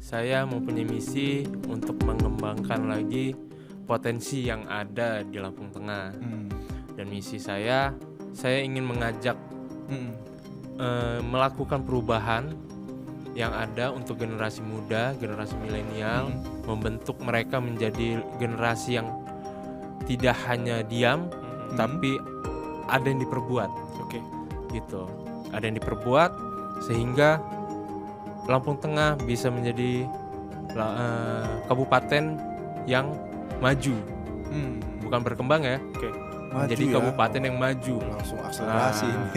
Saya mempunyai misi untuk mengembangkan lagi potensi yang ada di Lampung Tengah. Dan misi saya ingin mengajak melakukan perubahan yang ada untuk generasi muda, generasi milenial, membentuk mereka menjadi generasi yang tidak hanya diam, tapi ada yang diperbuat. Oke. Gitu. Ada yang diperbuat sehingga Lampung Tengah bisa menjadi kabupaten yang maju. Bukan berkembang ya. Oke. Menjadi kabupaten yang maju. Langsung akselerasi ini.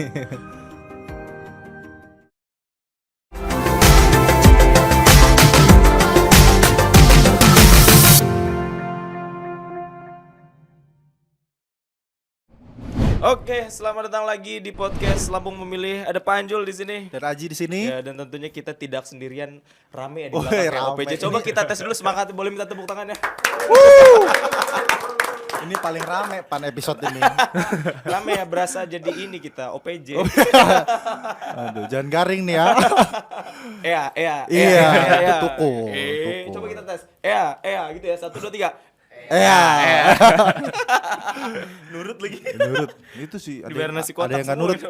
Oke, selamat datang lagi di podcast Lampung Memilih. Ada Panjul di sini. Dan Aji di sini. Ya, dan tentunya kita tidak sendirian, rame ya di Woi, belakangnya rame. OPJ. Coba kita tes dulu semangat, boleh minta tepuk tangannya. Ini paling rame pan episode ini. Rame ya, berasa jadi ini kita OPJ. Aduh, jangan garing nih ya. Iya. Tuku. Coba kita tes. Gitu ya. 1 2 3. Nurut lagi. Nurut. Itu sih Dibayar nasi kotak. ada yang enggak nurut.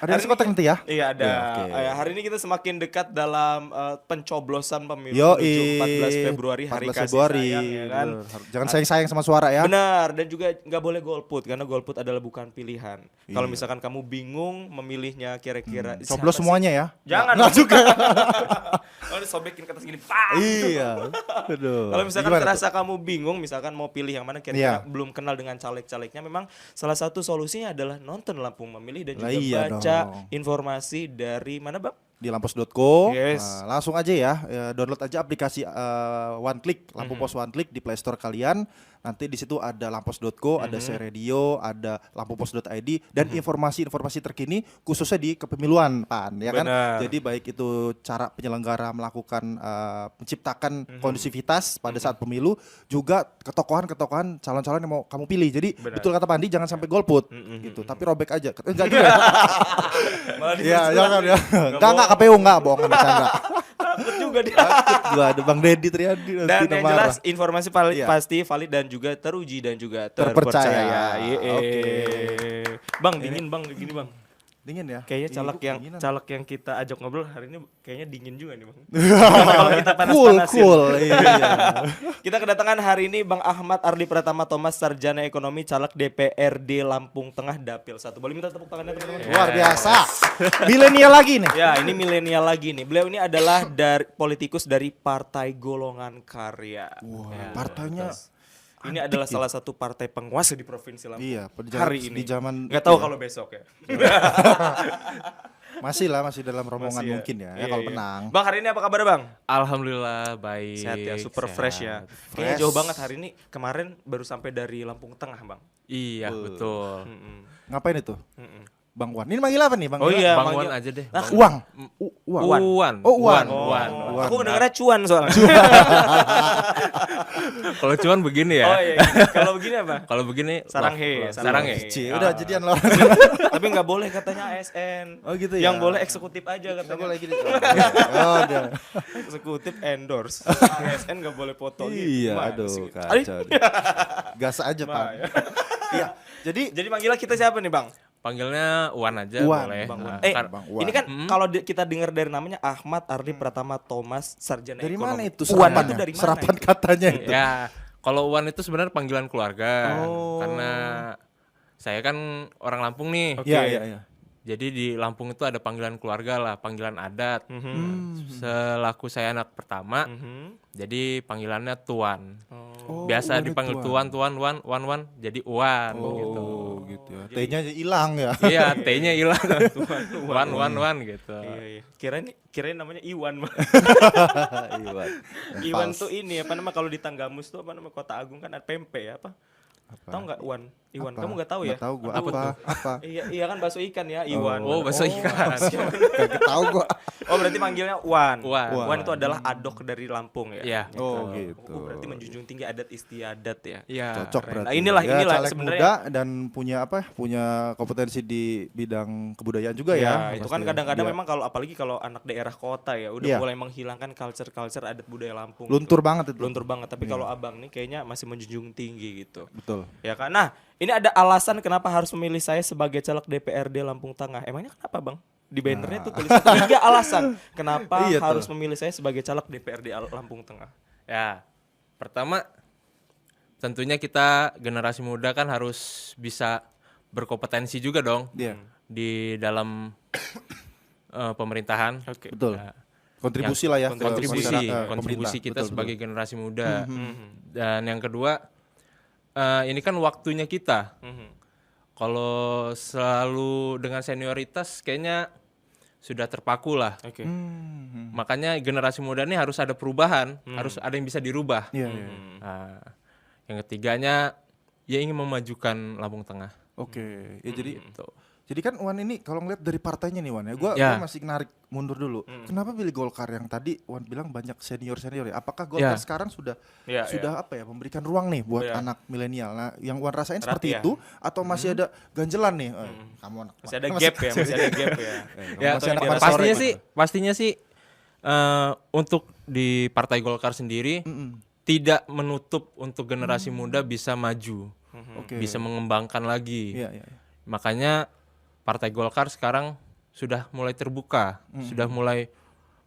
Ada nasi kotak nanti ya? Iya ada. Ya, oke. Hari ini kita semakin dekat dalam pencoblosan pemilu Yoi, menuju 14 Februari hari 14 kasih Februari. sayang ya kan. Jangan sayang-sayang sama suara ya. Benar, dan juga nggak boleh golput karena golput adalah bukan pilihan. Kalau Iya. misalkan kamu bingung memilihnya kira-kira Coblos siapa semuanya ya. sih? Jangan Nggak juga. Kalau disobekin ke atas gini, pak. Iya. Aduh. Kalau misalkan Gimana terasa tuh? kamu bingung, misalkan mau pilih yang mana kira-kira Iya. belum kenal dengan caleg-calegnya, memang salah satu solusinya adalah nonton Lampung Memilih dan Lah juga iya baca dong. informasi dari mana, Bang? Di lampos.co. Yes. Nah, langsung aja ya, download aja aplikasi One Click, Lampu Pos One Click di Play Store kalian. Nanti di situ ada lampos.co, ada Radio, ada lampupos.id dan informasi-informasi terkini khususnya di kepemiluan, Pan, ya kan? Benar. Jadi baik itu cara penyelenggara melakukan menciptakan kondusivitas pada saat pemilu, juga ketokohan-ketokohan calon-calon yang mau kamu pilih. Jadi Benar. betul kata Pandi, jangan sampai golput gitu. Tapi robek aja. Enggak juga. Malah Iya, diperjelas. jangan ya. Enggak KPU enggak, bohongan bercanda. Takut juga dia. Gua ada Bang Dedi Triadi nanti Dan yang marah. jelas informasi valid, Iya. pasti valid dan juga teruji dan juga Terpercaya. terpercaya. Oke. Bang, dingin Bang, gini Bang. Dingin ya. Kayaknya Ih, caleg gua yang kedinginan. caleg yang kita ajak ngobrol hari ini kayaknya dingin juga nih Bang. Kalau kita panas-panasin. Cool. Iya. Kita kedatangan hari ini Bang Ahmad Ardi Pratama Thomas, Sarjana Ekonomi, caleg DPRD Lampung Tengah Dapil 1. Boleh minta tepuk tangannya teman-teman? Luar biasa. Milenial lagi nih. Ya, ini milenial lagi nih. Beliau ini adalah dari politikus dari Partai Golongan Karya. Wah, Ya, partainya terus ini adalah salah satu partai penguasa di Provinsi Lampung. Iya, hari ini. di zaman Nggak tahu itu ya. kalau besok ya. masih dalam rombongan Masih ya. mungkin ya, Iya, kalau iya. menang. Bang, hari ini apa kabar Bang? Alhamdulillah baik. Sehat ya, super sehat. fresh ya. Kayaknya Fresh. jauh banget hari ini. Kemarin baru sampai dari Lampung Tengah Bang. Iya betul. Ngapain itu? Bang Wan. Ini manggil apa nih, Bang? Oh iya, Bang manggil- Wan aja deh. Ah, Bang. Uang. Uwan. Uwan. Oh, Uwan. Uwan. Uwan. Aku mendengarnya cuan soalnya. Kalau cuman begini ya. Oh iya. Kalau begini apa? Kalau begini Saranghe. Saranghe. Cie, udah jadian lo. Tapi nggak boleh katanya ASN. Oh gitu ya. Yang boleh eksekutif aja Nggak katanya. boleh gini. Oh, udah. Eksekutif endorse. ASN nggak boleh foto gitu. Iya, Gimana aduh, sih? kacau. Gas aja, Pak. Iya. Jadi Jadi manggilnya kita siapa nih Bang? Panggilnya Uwan aja Uwan, boleh. Bang Nah, Uwan. Eh, Bang Uwan. ini kan kalau kita dengar dari namanya Ahmad Ardi Pratama Thomas, Sarjana dari Ekonomi. mana itu Uwan serapannya? itu dari mana? Serapan itu? katanya itu. ya, kalau Uwan itu sebenarnya panggilan keluarga. Oh. Karena saya kan orang Lampung nih. Oke. Iya, iya, iya. Jadi di Lampung itu ada panggilan keluarga lah, panggilan adat. Hmm. Selaku saya anak pertama, jadi panggilannya Tuan. Oh, Biasa Uwan dipanggil itu, Tuan, Wan, jadi Uwan gitu. Oh, gitu ya. T-nya hilang ya. Iya, T-nya hilang. Wan gitu. Iya. Kirain namanya Iwan. Bang. Iwan. Iwan tuh ini apa nama kalau di Tanggamus tuh apa nama Kota Agung kan ada pempek ya apa? Tahu nggak Wan? Iwan, Apa? kamu nggak tahu ya? Nggak tahu gua Aduh. apa. Iya kan bakso ikan ya, Iwan. Oh, bakso ikan. Kagak tahu gua. Oh, berarti manggilnya Wan. Wan. Wan itu adalah adok dari Lampung ya. Iya. Oh, gitu. Oh, berarti menjunjung tinggi adat istiadat ya. Iya. Cocok keren. berarti. Nah, inilah caleg sebenarnya. muda dan punya punya kompetensi di bidang kebudayaan juga ya. Itu pasti kan ya. kadang-kadang Iya. memang apalagi kalau anak daerah kota ya udah Iya. mulai menghilangkan culture adat budaya Lampung. Luntur gitu. banget itu. Luntur banget. Tapi kalau abang nih kayaknya masih menjunjung tinggi gitu. Betul. Ya kan. Nah, ini ada alasan kenapa harus memilih saya sebagai caleg DPRD Lampung Tengah. Emangnya kenapa, Bang? Di bannernya tuh tulisan 3 alasan kenapa Iya harus tuh. memilih saya sebagai caleg DPRD Lampung Tengah. Ya, pertama tentunya kita generasi muda kan harus bisa berkompetensi juga dong Iya. di dalam pemerintahan. Oke. Betul. Ya, Kontribusi lah ya. ke kontribusi masyarakat, kontribusi pemerintah. kita Betul, sebagai betul. generasi muda. Dan yang kedua, ini kan waktunya kita. Kalau selalu dengan senioritas kayaknya sudah terpaku lah. Oke. Makanya generasi muda ini harus ada perubahan, harus ada yang bisa dirubah. Iya, iya. Nah, yang ketiganya ya ingin memajukan Lampung Tengah. Oke. Ya jadi Gitu. Jadi kan Wan ini kalau ngeliat dari partainya nih Wan ya, gua Ya. masih narik mundur dulu. Kenapa pilih Golkar yang tadi Wan bilang banyak senior ya? Apakah Golkar Ya. sekarang sudah Ya, apa ya memberikan ruang nih buat Ya. anak milenial? Nah, yang Wan rasain Berarti seperti ya. itu atau masih ada ganjelan nih? Kamu anak Masih ada gap ya, masih ada gap ya. Ya, Atau masih yang anak dirasa- pada sore pastinya sih untuk di Partai Golkar sendiri tidak menutup untuk generasi muda bisa maju, Oke. bisa mengembangkan lagi. Iya, iya. Makanya Partai Golkar sekarang sudah mulai terbuka, sudah mulai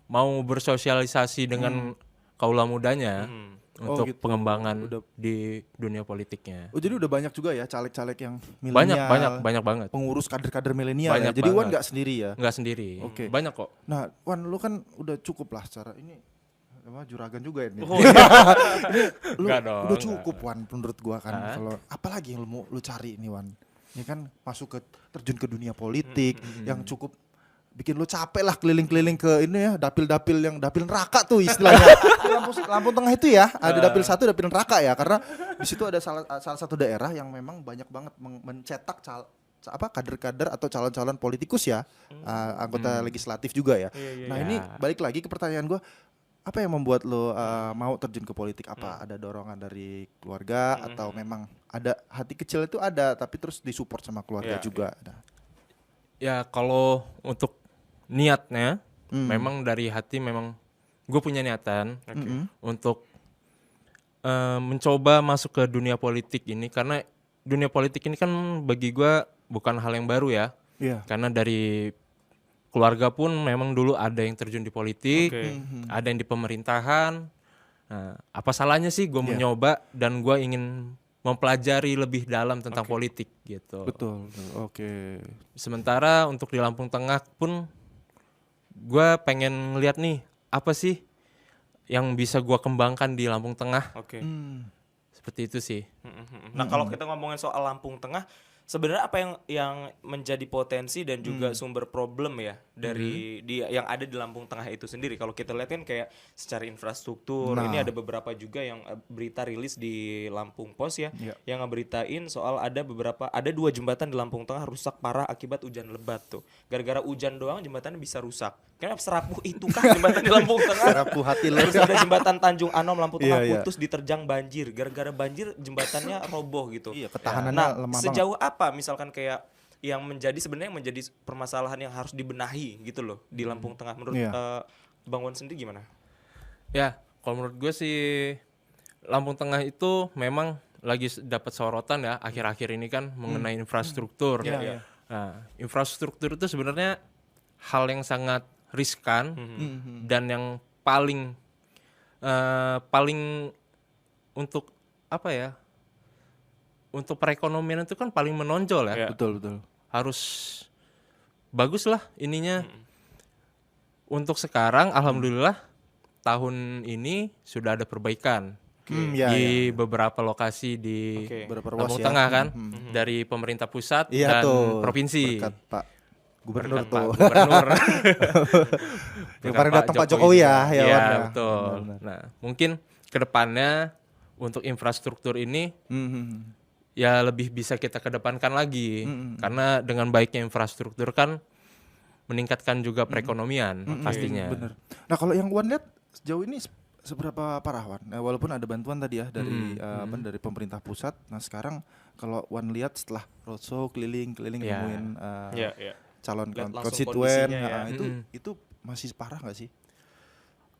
mau bersosialisasi dengan kaula mudanya untuk gitu. pengembangan Udah- di dunia politiknya. Oh, jadi udah banyak juga ya caleg-caleg yang milenial. Banyak banget. Pengurus kader-kader milenial ya. Banyak Jadi Wan banget. nggak sendiri ya. Nggak sendiri, Oke. banyak kok. Nah, Wan lu kan udah cukup lah secara ini juragan juga ini. Oh, Lu Enggak dong, udah enggak. cukup Wan menurut gua kan. Kalau apalagi yang lu cari ini Wan. Ya kan masuk ke terjun ke dunia politik yang cukup bikin lu capek lah keliling-keliling ke ini ya dapil-dapil yang dapil neraka tuh istilahnya. Lampung Tengah itu ya ada dapil 1 dapil neraka ya karena di situ ada salah satu daerah yang memang banyak banget mencetak kader-kader atau calon-calon politikus ya anggota legislatif juga ya. Nah ini balik lagi ke pertanyaan gua, apa yang membuat lo mau terjun ke politik? Apa ada dorongan dari keluarga atau memang ada hati kecil itu ada tapi terus disupport sama keluarga Iya, juga? Nah. Ya kalau untuk niatnya, memang dari hati memang gue punya niatan untuk mencoba masuk ke dunia politik ini karena dunia politik ini kan bagi gue bukan hal yang baru ya. Iya. Karena dari keluarga pun memang dulu ada yang terjun di politik, Oke. ada yang di pemerintahan. Nah, apa salahnya sih gue mencoba dan gue ingin mempelajari lebih dalam tentang politik gitu. Betul. Oke. Sementara untuk di Lampung Tengah pun gue pengen ngeliat nih apa sih yang bisa gue kembangkan di Lampung Tengah. Oke. Seperti itu sih. Nah, kalau kita ngomongin soal Lampung Tengah, sebenarnya apa yang menjadi potensi dan juga sumber problem ya dari yang ada di Lampung Tengah itu sendiri? Kalau kita lihat kan kayak secara infrastruktur, ini ada beberapa juga yang berita rilis di Lampung Pos ya, yang ngeberitain soal ada 2 jembatan di Lampung Tengah rusak parah akibat hujan lebat tuh. Gara-gara hujan doang jembatannya bisa rusak. Kenapa serapuh itu kah jembatan di Lampung Tengah? Rapuh hati lo. Terus ada jembatan Tanjung Anom Lampung Tengah Iya, iya. putus diterjang banjir. Gara-gara banjir jembatannya roboh gitu. Iya, ketahanannya Nah, lemah sejauh apa misalkan kayak yang menjadi permasalahan yang harus dibenahi gitu loh di Lampung Tengah menurut Iya. Bang Wan sendiri gimana? Ya, kalau menurut gue sih Lampung Tengah itu memang lagi dapat sorotan ya akhir-akhir ini kan mengenai infrastruktur. Iya. Nah, infrastruktur itu sebenarnya hal yang sangat riskan dan yang paling untuk apa ya? Untuk perekonomian itu kan paling menonjol ya. Iya. Betul, betul. Harus bagus lah ininya. Untuk sekarang alhamdulillah tahun ini sudah ada perbaikan Ya, di beberapa lokasi di Oke. Beberapa ruas Lampung ya. Tengah kan dari pemerintah pusat Iya dan tuh. provinsi. Berkat Pak Gubernur Berkat Pak tuh. Gubernur. Yang kemarin datang Pak Jokowi ya, juga. Iya, Wan, ya. betul. Benar-benar. Nah, mungkin kedepannya untuk infrastruktur ini ya lebih bisa kita kedepankan lagi. Karena dengan baiknya infrastruktur kan meningkatkan juga perekonomian pastinya. Bener. Nah kalau yang Wan lihat sejauh ini seberapa parah Wan? Walaupun ada bantuan tadi ya dari dari pemerintah pusat. Nah sekarang kalau Wan lihat setelah roadshow keliling nemuin calon Lihat langsung konstituen, kondisinya ya. itu masih parah nggak sih?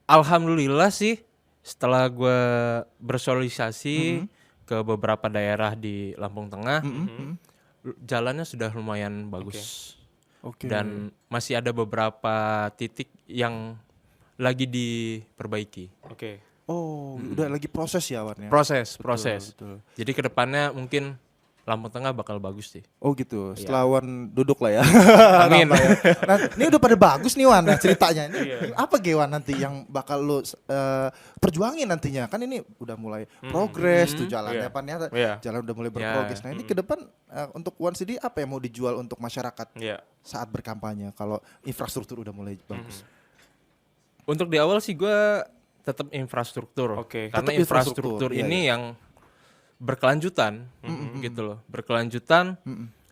Alhamdulillah sih setelah gue bersosialisasi ke beberapa daerah di Lampung Tengah, jalannya sudah lumayan bagus. Oke. Dan masih ada beberapa titik yang lagi diperbaiki. Oke. Oh, udah lagi proses ya Wan ya? Proses. Betul. Jadi kedepannya mungkin Lampung Tengah bakal bagus sih. Oh gitu. Setelah Wan duduk lah ya. Amin. Tambah ya. Nah, ini udah pada bagus nih Wan ceritanya. Ini apa Gewan nanti yang bakal lu perjuangin nantinya? Kan ini udah mulai progres tuh jalannya Pan ya. Jalan udah mulai berprogres. Nah, ini ke depan untuk Wan sendiri apa yang mau dijual untuk masyarakat saat berkampanye kalau infrastruktur udah mulai bagus? Untuk di awal sih gue tetap infrastruktur. Oke. Karena Tetap infrastruktur, infrastruktur ini yang berkelanjutan gitu loh. Berkelanjutan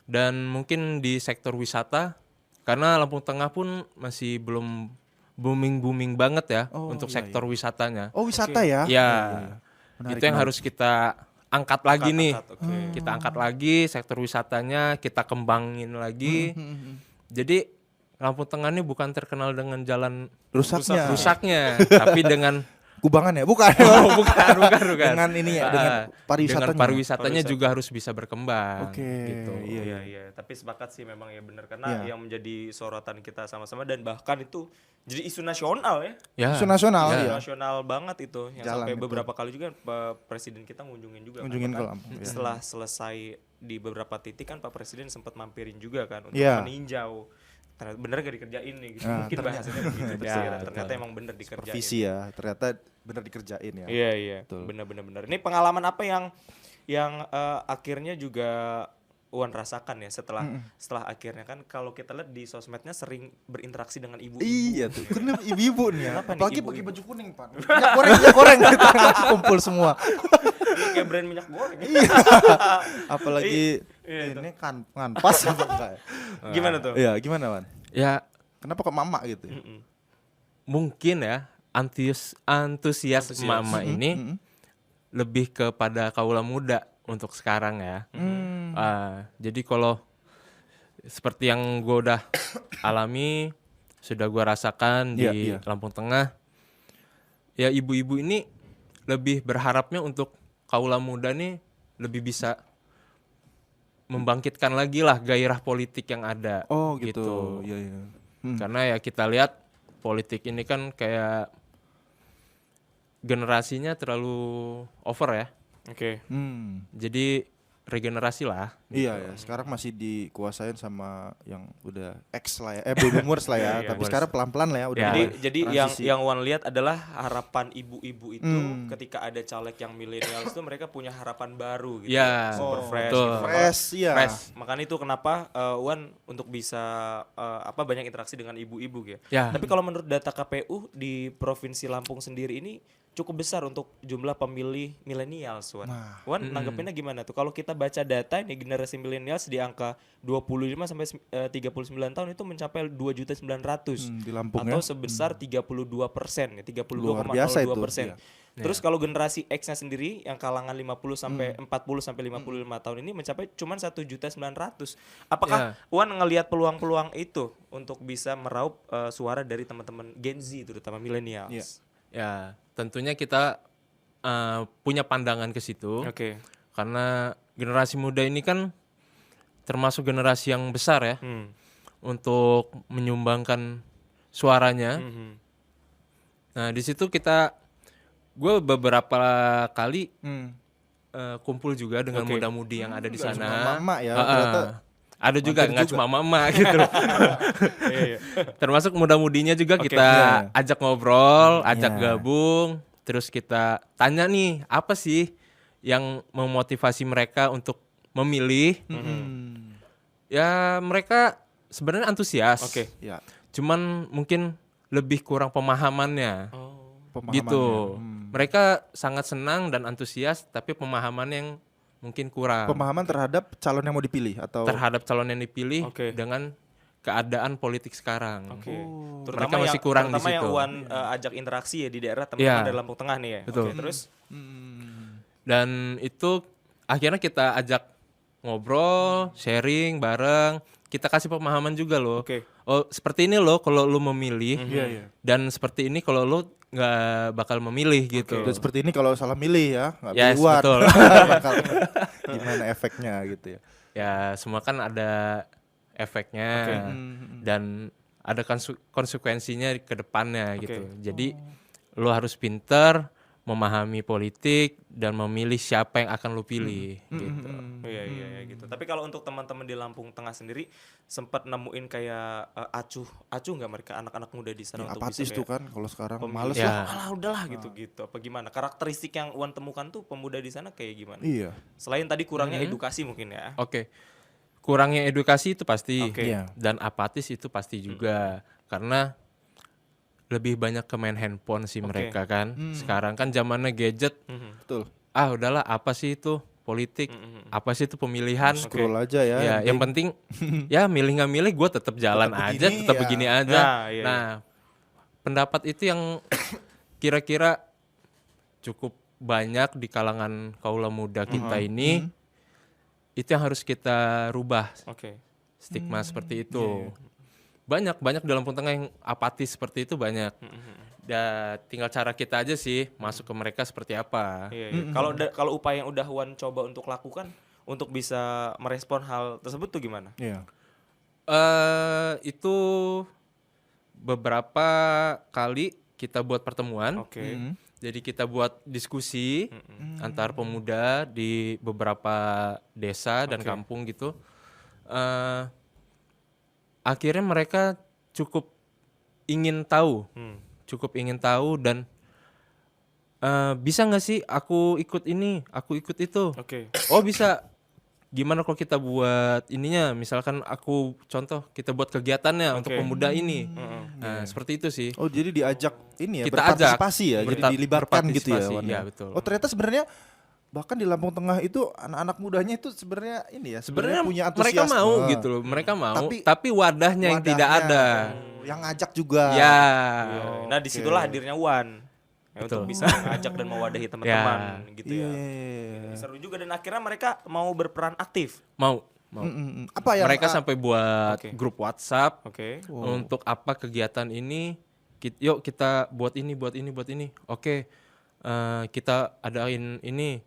dan mungkin di sektor wisata karena Lampung Tengah pun masih belum booming banget ya untuk sektor wisatanya. Oh, wisata ya? Ya. Menarik, Itu yang harus kita angkat lagi nih. Oke. Kita angkat lagi sektor wisatanya, kita kembangin lagi. Jadi Lampung Tengah ini bukan terkenal dengan jalan rusaknya, tapi dengan kubangan ya? Bukan. bukan. Dengan ini ya, dengan pariwisatanya. Dengan pariwisatanya juga harus bisa berkembang. Oke. Gitu. Iya. Tapi sepakat sih memang ya benar karena yang menjadi sorotan kita sama-sama dan bahkan itu jadi isu nasional ya. Isu nasional Isu ya. nasional banget itu yang Jalan sampai itu. beberapa kali juga Presiden kita ngunjungin juga. Ngunjungin kan. ke Lampung, ya. Setelah selesai di beberapa titik kan Pak Presiden sempat mampirin juga kan untuk Iya. meninjau. Ternyata bener gak dikerjain nih gitu. Nah, Mungkin bahasanya begitu Ya, ternyata emang bener dikerjain. Visi ya, ternyata benar dikerjain ya. Iya. Betul. Bener. Ini pengalaman apa yang akhirnya juga Wan rasakan ya setelah akhirnya kan kalau kita lihat di sosmednya sering berinteraksi dengan ibu-ibu. Iya tuh, karena ibu-ibu nih ya. Kenapa nih Apalagi ibu-ibu? pakai baju kuning, Pak. Minyak goreng gitu. Kumpul semua. Kayak brand minyak goreng. Apalagi ini kan pas apa enggak ya? Gimana tuh? Iya, gimana, Wan? Ya Kenapa kok mama gitu ya? mungkin ya antusias mama ini lebih kepada kaula muda untuk sekarang ya. Jadi kalau seperti yang gue udah alami, sudah gue rasakan di Lampung Tengah, ya ibu-ibu ini lebih berharapnya untuk kaula muda nih lebih bisa membangkitkan lagi lah gairah politik yang ada. Oh gitu. Iya. Karena ya kita lihat politik ini kan kayak generasinya terlalu over ya. Oke. Jadi regenerasi lah. Iya ya, sekarang masih dikuasain sama yang udah X lah ya, baby boomers lah ya. Tapi sekarang pelan-pelan lah ya udah. Jadi yang Wan lihat adalah harapan ibu-ibu itu ketika ada caleg yang milenial itu mereka punya harapan baru gitu. Ya, Super fresh. betul. Gitu. Fresh, ya. Makanya itu kenapa Wan untuk bisa banyak interaksi dengan ibu-ibu gitu. Ya. Tapi kalau menurut data KPU di Provinsi Lampung sendiri ini cukup besar untuk jumlah pemilih milenials, Wan. Wan nanggepinnya gimana tuh? Kalau kita baca data ini generasi milenials di angka 25 sampai 39 tahun itu mencapai 2.900.000 di Lampung atau ya. sebesar 32% ya, Luar biasa itu, 32%. Terus kalau generasi X-nya sendiri yang kalangan 50 sampai 40 sampai 55 tahun ini mencapai cuman 1.900.000. Apakah Wan ngelihat peluang-peluang itu untuk bisa meraup suara dari teman-teman Gen Z terutama millennials? Ya, tentunya kita punya pandangan ke situ. Oke. Karena generasi muda ini kan termasuk generasi yang besar ya untuk menyumbangkan suaranya. Nah, di situ gue beberapa kali kumpul juga dengan muda-mudi yang ada di sana. Cuma mama ya, ternyata ada juga nggak cuma mama gitu. Termasuk muda-mudinya juga kita ajak ngobrol, ajak gabung, terus kita tanya nih apa sih yang memotivasi mereka untuk memilih. Ya mereka sebenarnya antusias. Ya. Cuman mungkin lebih kurang pemahamannya. Gitu. Mereka sangat senang dan antusias, tapi pemahaman yang mungkin kurang Pemahaman terhadap calon yang mau dipilih atau terhadap calon yang dipilih Oke. dengan keadaan politik sekarang. Oke. Mereka masih kurang di terutama yang situ. Wan ajak interaksi ya di daerah teman-teman Iya. dari Lampung Tengah nih ya. Betul. Oke, terus Dan itu akhirnya kita ajak ngobrol, sharing bareng, kita kasih pemahaman juga loh. Oke. Oh, seperti ini loh kalau lu memilih. Iya, iya. Dan seperti ini kalau lu nggak bakal memilih gitu. Dan seperti ini kalau salah milih ya, nggak Yes, pilih Wan. betul. Bakal gimana efeknya gitu ya. Ya, semua kan ada efeknya dan ada konsekuensinya ke depannya gitu. Jadi lu harus pinter memahami politik dan memilih siapa yang akan lu pilih gitu. Iya gitu. Tapi kalau untuk teman-teman di Lampung Tengah sendiri sempat nemuin kayak acuh nggak mereka anak-anak muda di sana Ya, untuk apatis bisa tuh kayak kan kalau sekarang pemilih. males Ya. lah. Alah udahlah gitu-gitu. Apa gimana? Karakteristik yang Wan temukan tuh pemuda di sana kayak gimana? Iya. Selain tadi kurangnya edukasi mungkin ya. Oke. Kurangnya edukasi itu pasti. Oke. Iya. Dan apatis itu pasti juga. Karena lebih banyak ke main handphone sih mereka kan. Sekarang kan zamannya gadget. Betul. Ah udahlah apa sih itu politik? Apa sih itu pemilihan? Scroll aja ya. Ya, yang penting ya milih nggak milih gue tetap jalan Tetap aja, begini, tetap ya. begini aja. Nah, iya, Nah, pendapat itu yang kira-kira cukup banyak di kalangan kaula muda kita ini. Itu yang harus kita rubah, Oke. stigma seperti itu. Banyak di Lampung Tengah yang apatis seperti itu banyak. Ya tinggal cara kita aja sih masuk ke mereka seperti apa. Iya. Kalau upaya yang udah Wan coba untuk lakukan untuk bisa merespon hal tersebut tuh gimana? Iya. Itu beberapa kali kita buat pertemuan. Oke. Jadi kita buat diskusi antar pemuda di beberapa desa dan kampung gitu. Akhirnya mereka cukup ingin tahu dan bisa nggak sih aku ikut ini, aku ikut itu. Oke. Oh bisa. Gimana kalau kita buat ininya, misalkan aku contoh kita buat kegiatannya untuk pemuda ini. Nah seperti itu sih. Oh jadi diajak ini ya, Kita berpartisipasi ya, jadi dilibatkan gitu ya. berpartisipasi, Wan, iya, betul. Oh ternyata sebenarnya bahkan di Lampung Tengah itu anak-anak mudanya itu sebenarnya ini ya, sebenarnya punya mereka antusiasme. mau gitu loh, mereka mau. Tapi Tapi wadahnya yang tidak ada. yang ngajak juga. Ya. Nah disitulah hadirnya Wan ya, untuk bisa mengajak dan mewadahi teman-teman gitu ya. Seru juga dan akhirnya mereka mau berperan aktif. Mau. Apa yang Mereka sampai buat Oke. grup WhatsApp Oke. untuk apa kegiatan ini. Yuk kita buat ini. Oke. Kita adain ini.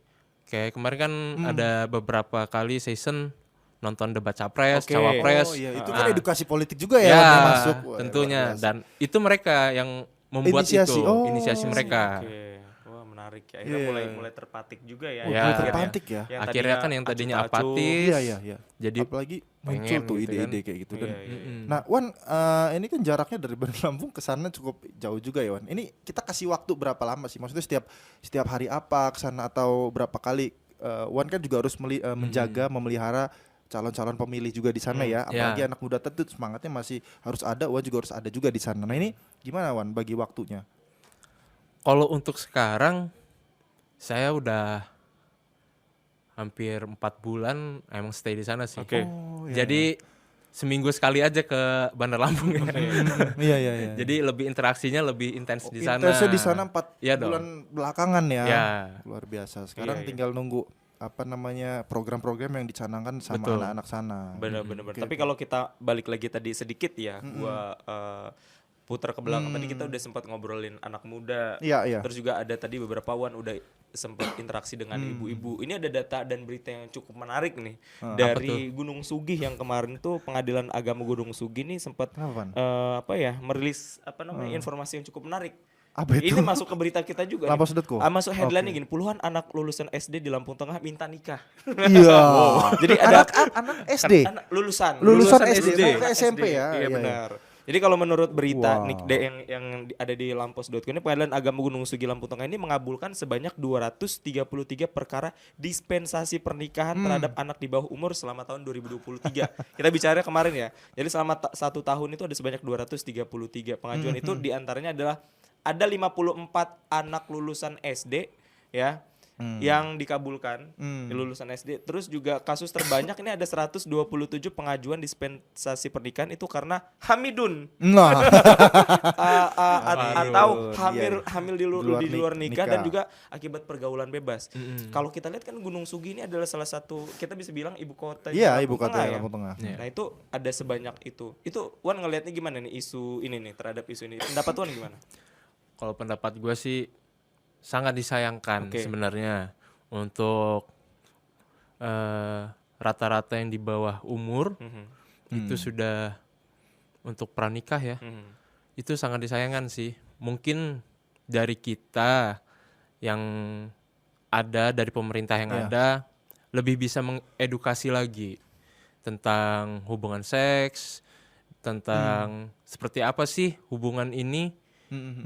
Kayak kemarin kan ada beberapa kali season nonton debat capres, Oke. cawapres. Oh iya, itu kan edukasi politik juga ya, Ya, yang masuk. Wah, tentunya. luar biasa. Dan itu mereka yang membuat Inisiasi. itu, Oh, inisiasi mereka. Oke. Wah menarik ya. Akhirnya mulai terpatik juga ya. Oh, Ya. mulai terpantik ya. Yang Akhirnya kan yang tadinya acuh-acuh. apatis, Iya. jadi Apalagi muncul pengen tuh gitu ide-ide kayak gitu kan. Iya. Nah, Wan, ini kan jaraknya dari Bandar Lampung ke sana cukup jauh juga ya, Wan. Ini kita kasih waktu berapa lama sih? Maksudnya setiap hari apa ke sana atau berapa kali? Wan kan juga harus menjaga, memelihara calon-calon pemilih juga di sana ya. Apalagi anak muda tentu semangatnya masih harus ada, Wan juga harus ada juga di sana. Nah, ini gimana Wan bagi waktunya? kalau untuk sekarang saya udah hampir 4 bulan emang stay di sana sih. Oke. Jadi seminggu sekali aja ke Bandar Lampung ya. Iya. Jadi lebih interaksinya lebih intens di sana. Intensnya di sana 4 Iya dong. bulan belakangan ya. Ya. Luar biasa. Sekarang Iya. tinggal nunggu program-program yang dicanangkan sama Betul. anak-anak sana. Benar. Tapi kalau kita balik lagi tadi sedikit ya, gua putar ke belakang tadi kita udah sempat ngobrolin anak muda. Iya. Terus juga ada tadi beberapa Wan udah sempat interaksi dengan ibu-ibu. Ini ada data dan berita yang cukup menarik nih dari Gunung Sugih yang kemarin tuh Pengadilan Agama Gunung Sugih nih sempat Kenapa, merilis informasi yang cukup menarik. Apa itu? Ini masuk ke berita kita juga. Lampos.co? Masuk headline-nya gini, puluhan anak lulusan SD di Lampung Tengah minta nikah. Iya. Jadi ada anak SD. Lulusan SD, sampai ke SMP ya. Iya Iya, benar. Jadi kalau menurut berita Wow. yang ada di lampos.co ini Pengadilan Agama Gunung Sugih Lampung Tengah ini mengabulkan sebanyak 233 perkara dispensasi pernikahan terhadap anak di bawah umur selama tahun 2023. Kita bicara kemarin ya. Jadi selama 1 tahun itu ada sebanyak 233 pengajuan itu diantaranya adalah ada 54 anak lulusan SD ya yang dikabulkan lulusan SD. Terus juga kasus terbanyak ini ada 127 pengajuan dispensasi pernikahan itu karena hamidun. Nah, Atau iya. hamil di luar nikah dan juga akibat pergaulan bebas. Kalau kita lihat kan Gunung Sugi ini adalah salah satu, kita bisa bilang ibu kota Iya, Lampung ibu kota Tengah ya. Lampung Tengah. Iya. Nah itu ada sebanyak itu. Itu Wan ngelihatnya gimana nih isu ini nih, terhadap isu ini? Pendapat Wan gimana? Kalau pendapat gue sih sangat disayangkan Oke. sebenarnya untuk rata-rata yang di bawah umur itu sudah untuk pranikah ya. Itu sangat disayangkan sih. Mungkin dari kita yang ada, dari pemerintah yang ada, lebih bisa mengedukasi lagi tentang hubungan seks, tentang seperti apa sih hubungan ini,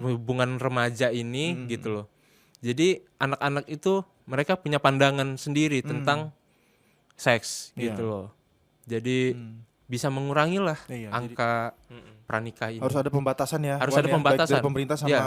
hubungan remaja ini gitu loh. Jadi anak-anak itu mereka punya pandangan sendiri tentang seks gitu loh. Jadi bisa mengurangi lah Iya, angka pranikah ini. Harus ada pembatasan ya. Harus Wan, ada ya. Baik pembatasan. dari pemerintah sama Iya.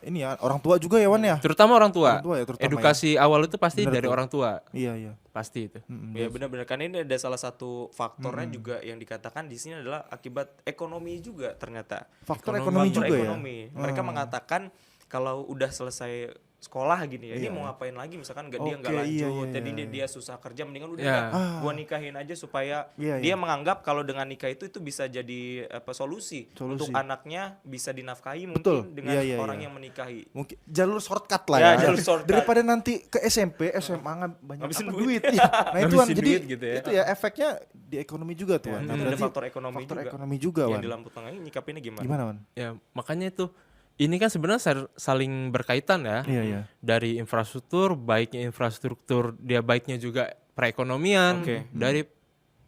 ini ya, orang tua juga ya, Wan ya. Terutama orang tua. Orang tua ya, terutama Edukasi awal itu pasti Bener dari tuh. orang tua. Iya. Pasti itu. Ya benar-benar, kan ini ada salah satu faktornya juga yang dikatakan di sini adalah akibat ekonomi juga ternyata. Faktor ekonomi juga ya. Ekonomi. Mereka mengatakan kalau udah selesai sekolah gini ya, ini mau ngapain lagi, misalkan dia nggak Oke, lanjut, iya. jadi dia susah kerja, mendingan udah Iya. gua nikahin aja supaya Iya, dia menganggap kalau dengan nikah itu bisa jadi solusi Solusi. untuk anaknya bisa dinafkahi mungkin Betul. dengan Iya, orang iya. yang menikahi. Mungkin jalur shortcut lah Ya, ya. jalur shortcut. Daripada nanti ke SMP, SMA banyak Ngabisin apa, duit. duit. Ya. Nah itu kan Ngabisin jadi duit gitu ya. itu ya efeknya di ekonomi juga tuh. Wan. Nah, Ada berarti faktor ekonomi faktor juga. ekonomi juga, Yang Wan. di Lampung Tengah ini nyikapinnya gimana? Gimana, Wan? Ya, makanya itu ini kan sebenarnya saling berkaitan ya. Iya. Dari infrastruktur, baiknya infrastruktur, dia baiknya juga perekonomian. Oke. Dari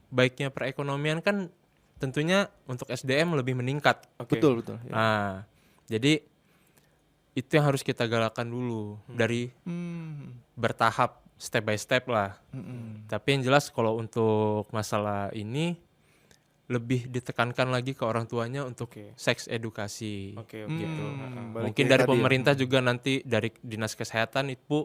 baiknya perekonomian kan tentunya untuk SDM lebih meningkat. Oke. Betul. Ya. Nah, jadi itu yang harus kita galakan dulu dari bertahap, step by step lah. Tapi yang jelas kalau untuk masalah ini lebih ditekankan lagi ke orang tuanya untuk seks edukasi. Oke. Gitu. Balik Mungkin kayak dari tadi ya. pemerintah juga nanti dari dinas kesehatan itu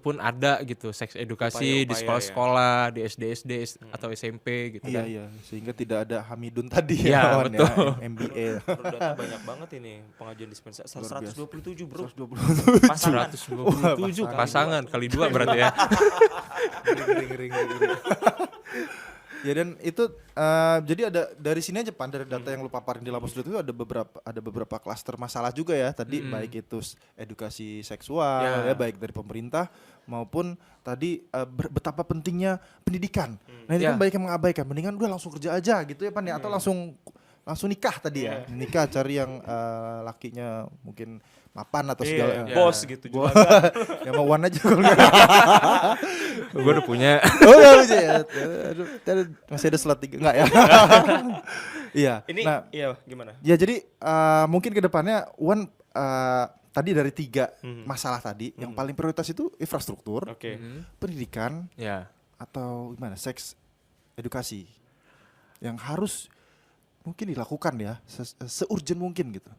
pun ada gitu seks edukasi di Upaya-upaya sekolah-sekolah, di SD atau SMP gitu kan. Iya. Sehingga tidak ada hamidun tadi Iya, ya, Wan, betul. ya. MBA. Ternyata banyak banget ini pengajuan dispensasi. 127 bro. 127. Pasangan. 127 pasangan kali 2 berarti ya. Ngeri. Ya dan itu jadi ada dari sini aja Pan, dari data yang lu paparin di Lampus.co itu ada beberapa klaster masalah juga ya tadi, baik itu edukasi seksual ya baik dari pemerintah maupun tadi betapa pentingnya pendidikan. Nah ini kan banyak yang mengabaikan, mendingan udah langsung kerja aja gitu ya Pan ya, atau langsung nikah tadi ya. Nikah cari yang lakinya mungkin mapan atau segala Bos gitu juga. ya mau one aja kalau enggak. Gue udah punya. Oh ya bisa ya. Aduh, masih ada slot 3 enggak ya? Iya. Ini Nah, iya gimana? ya jadi mungkin ke depannya Wan tadi dari 3 masalah tadi yang paling prioritas itu infrastruktur, Oke. pendidikan Ya. atau gimana? Seks edukasi yang harus mungkin dilakukan ya seurgent mungkin gitu.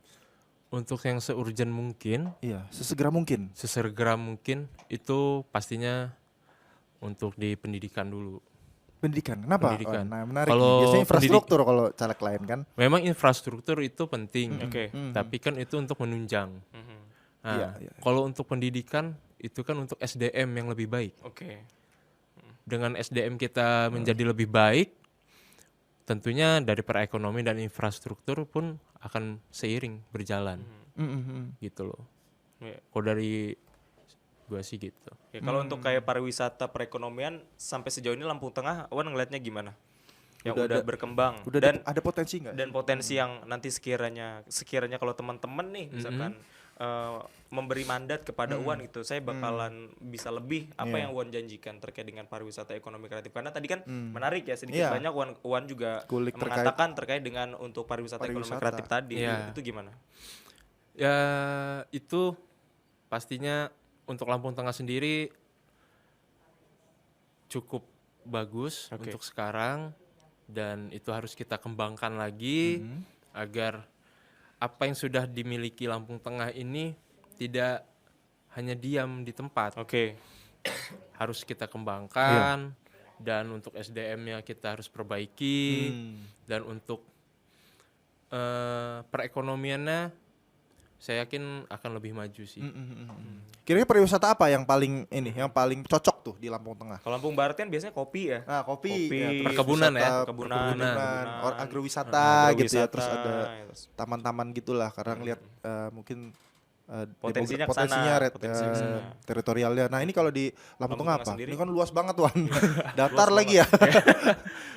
Untuk yang seurgent mungkin, Iya, sesegera mungkin. sesegera mungkin itu pastinya untuk di pendidikan dulu. Pendidikan. Kenapa? Pendidikan. Nah, menarik. Kalau Biasanya infrastruktur kalau caleg lain kan. Memang infrastruktur itu penting, Oke. tapi kan itu untuk menunjang. Nah, Iya. kalau untuk pendidikan itu kan untuk SDM yang lebih baik. Oke. Dengan SDM kita menjadi lebih baik, tentunya dari perekonomian dan infrastruktur pun akan seiring berjalan, gitu loh. Ya. Kalau dari gua sih gitu. Ya, kalau untuk kayak pariwisata perekonomian sampai sejauh ini Lampung Tengah Wan ngelihatnya gimana? Yang Udah udah ada- berkembang Udah dan ada potensi nggak? dan potensi yang nanti sekiranya kalau teman-teman nih misalkan memberi mandat kepada Wan gitu, saya bakalan bisa lebih apa yang Wan janjikan terkait dengan pariwisata ekonomi kreatif, karena tadi kan menarik ya sedikit Iya. banyak Wan juga Kulik mengatakan terkait dengan untuk pariwisata ekonomi Pariwisata. kreatif tadi. Iya. Itu gimana? Ya itu pastinya untuk Lampung Tengah sendiri cukup bagus untuk sekarang, dan itu harus kita kembangkan lagi agar apa yang sudah dimiliki Lampung Tengah ini tidak hanya diam di tempat, Oke. harus kita kembangkan, dan untuk SDM-nya kita harus perbaiki, dan untuk perekonomiannya saya yakin akan lebih maju sih. Kira-kira pariwisata apa yang paling cocok tuh di Lampung Tengah? Kalau Lampung Barat kan biasanya kopi ya. Nah, kopi, ya, terus Perkebunan wisata, ya, perkebunan. agrowisata gitu ya, Agrowisata, terus ada terus taman-taman gitulah karena ngelihat mungkin Potensinya ke potensinya sana, potensinya ke sana. teritorialnya. Nah, ini kalau di Lampung Tengah apa? sendiri. Ini kan luas banget Wan. Datar lagi ya.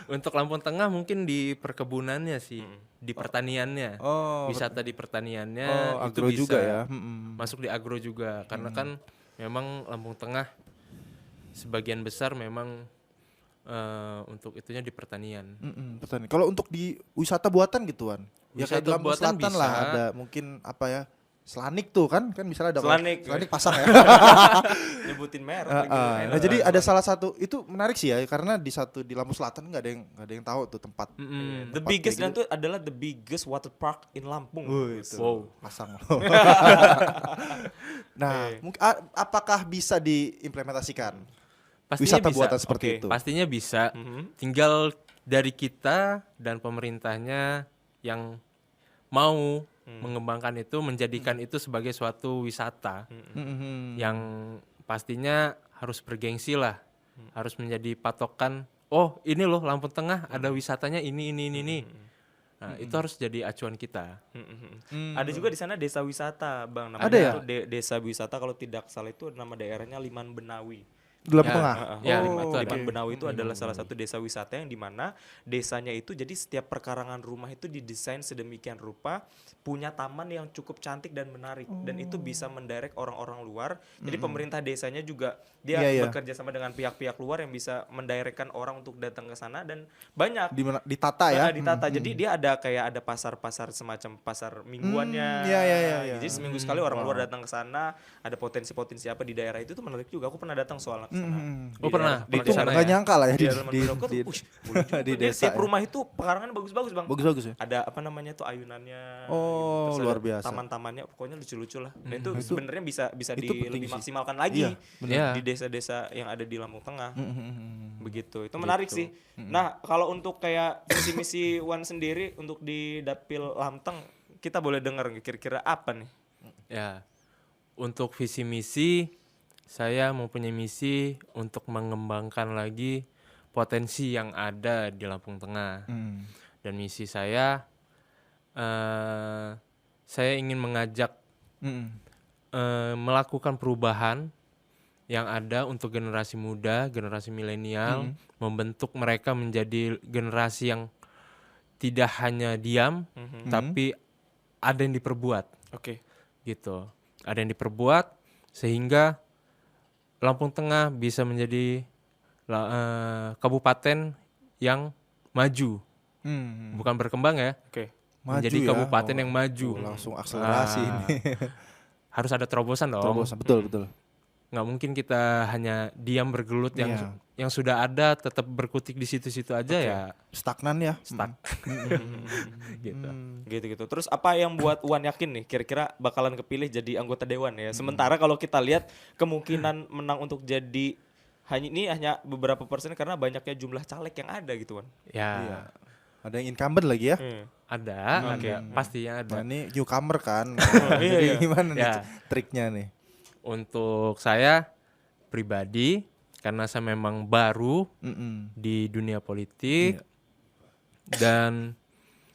Untuk Lampung Tengah mungkin di perkebunannya sih, di pertaniannya. Oh, Wisata di pertaniannya itu agro bisa juga ya. masuk di agro juga, karena kan memang Lampung Tengah sebagian besar memang untuk itunya di pertanian. Pertanian. Kalau untuk di wisata buatan gitu Wan. Ya kayak di Wisata Lampung buatan Selatan bisa. lah ada mungkin apa ya? Selanik tuh kan misalnya ada Selanik. Selanik pasang ya. Nyebutin merek. Nah, jadi ada salah satu itu menarik sih ya karena di Lampung Selatan nggak ada yang tahu tuh tempat. The biggest dan itu adalah the biggest water park in Lampung. Wow, pasang. Nah, apakah bisa diimplementasikan wisata Pastinya buatan bisa. seperti itu? Pastinya bisa. Tinggal dari kita dan pemerintahnya yang mau mengembangkan itu, menjadikan itu sebagai suatu wisata yang pastinya harus bergengsi lah, harus menjadi patokan. Oh, ini loh Lampung Tengah ada wisatanya ini. Nah, itu harus jadi acuan kita. Ada juga di sana desa wisata, Bang. Namanya Ada ya? itu desa wisata, kalau tidak salah itu nama daerahnya Liman Benawi. Di Lampung Ya, Tengah. ya, Liman oke. Benawi itu adalah salah satu desa wisata yang dimana desanya itu jadi setiap perkarangan rumah itu didesain sedemikian rupa, punya taman yang cukup cantik dan menarik, dan itu bisa mendirect orang-orang luar. Jadi pemerintah desanya juga dia Iya. bekerja sama dengan pihak-pihak luar yang bisa mendirectkan orang untuk datang ke sana, dan banyak Ditata ya. ditata. Jadi dia ada kayak ada pasar-pasar semacam pasar mingguannya. Iya. Jadi seminggu sekali orang luar datang ke sana, ada potensi-potensi apa di daerah itu tuh menarik juga. Aku pernah datang soalnya ke sana. Oh, pernah Itu di sana nggak ya? nyangka lah ya Di dalam boleh juga di di desa setiap ya. rumah itu pekarangan bagus-bagus, Bang. Bagus-bagus ya. Ada apa namanya tuh ayunannya. Oh, Terus luar ada biasa. Taman-tamannya pokoknya lucu-lucu lah. Nah, itu Itu- sebenarnya bisa itu penting lebih sih. maksimalkan lagi Iya, benar. di desa-desa yang ada di Lampung Tengah. Begitu. Itu menarik Gitu. sih. Nah, kalau untuk kayak visi misi Wan sendiri untuk di Dapil Lamteng, kita boleh dengar nggak kira-kira apa nih? Ya, untuk visi misi saya mempunyai misi untuk mengembangkan lagi potensi yang ada di Lampung Tengah. Dan misi saya ingin mengajak melakukan perubahan yang ada untuk generasi muda, generasi milenial, membentuk mereka menjadi generasi yang tidak hanya diam, tapi ada yang diperbuat. Oke. Gitu. Ada yang diperbuat sehingga Lampung Tengah bisa menjadi kabupaten yang maju, bukan berkembang ya, Oke. menjadi Maju ya. kabupaten yang maju. Langsung akselerasi ini. Harus ada terobosan dong. Terobosan. Betul. Nggak mungkin kita hanya diam bergelut yang sudah ada tetap berkutik di situ-situ aja ya Stagnan ya. stuck. Gitu. Gitu. Terus apa yang buat Wan yakin nih kira-kira bakalan kepilih jadi anggota dewan ya? Sementara kalau kita lihat kemungkinan menang untuk jadi hanya beberapa persen karena banyaknya jumlah caleg yang ada gitu, Wan. Ya, Ada yang incumbent lagi ya. ada, pastinya Nah, ada. ini newcomer kan. Iya. Jadi gimana nih Ya. triknya nih? Untuk saya pribadi, karena saya memang baru di dunia politik, dan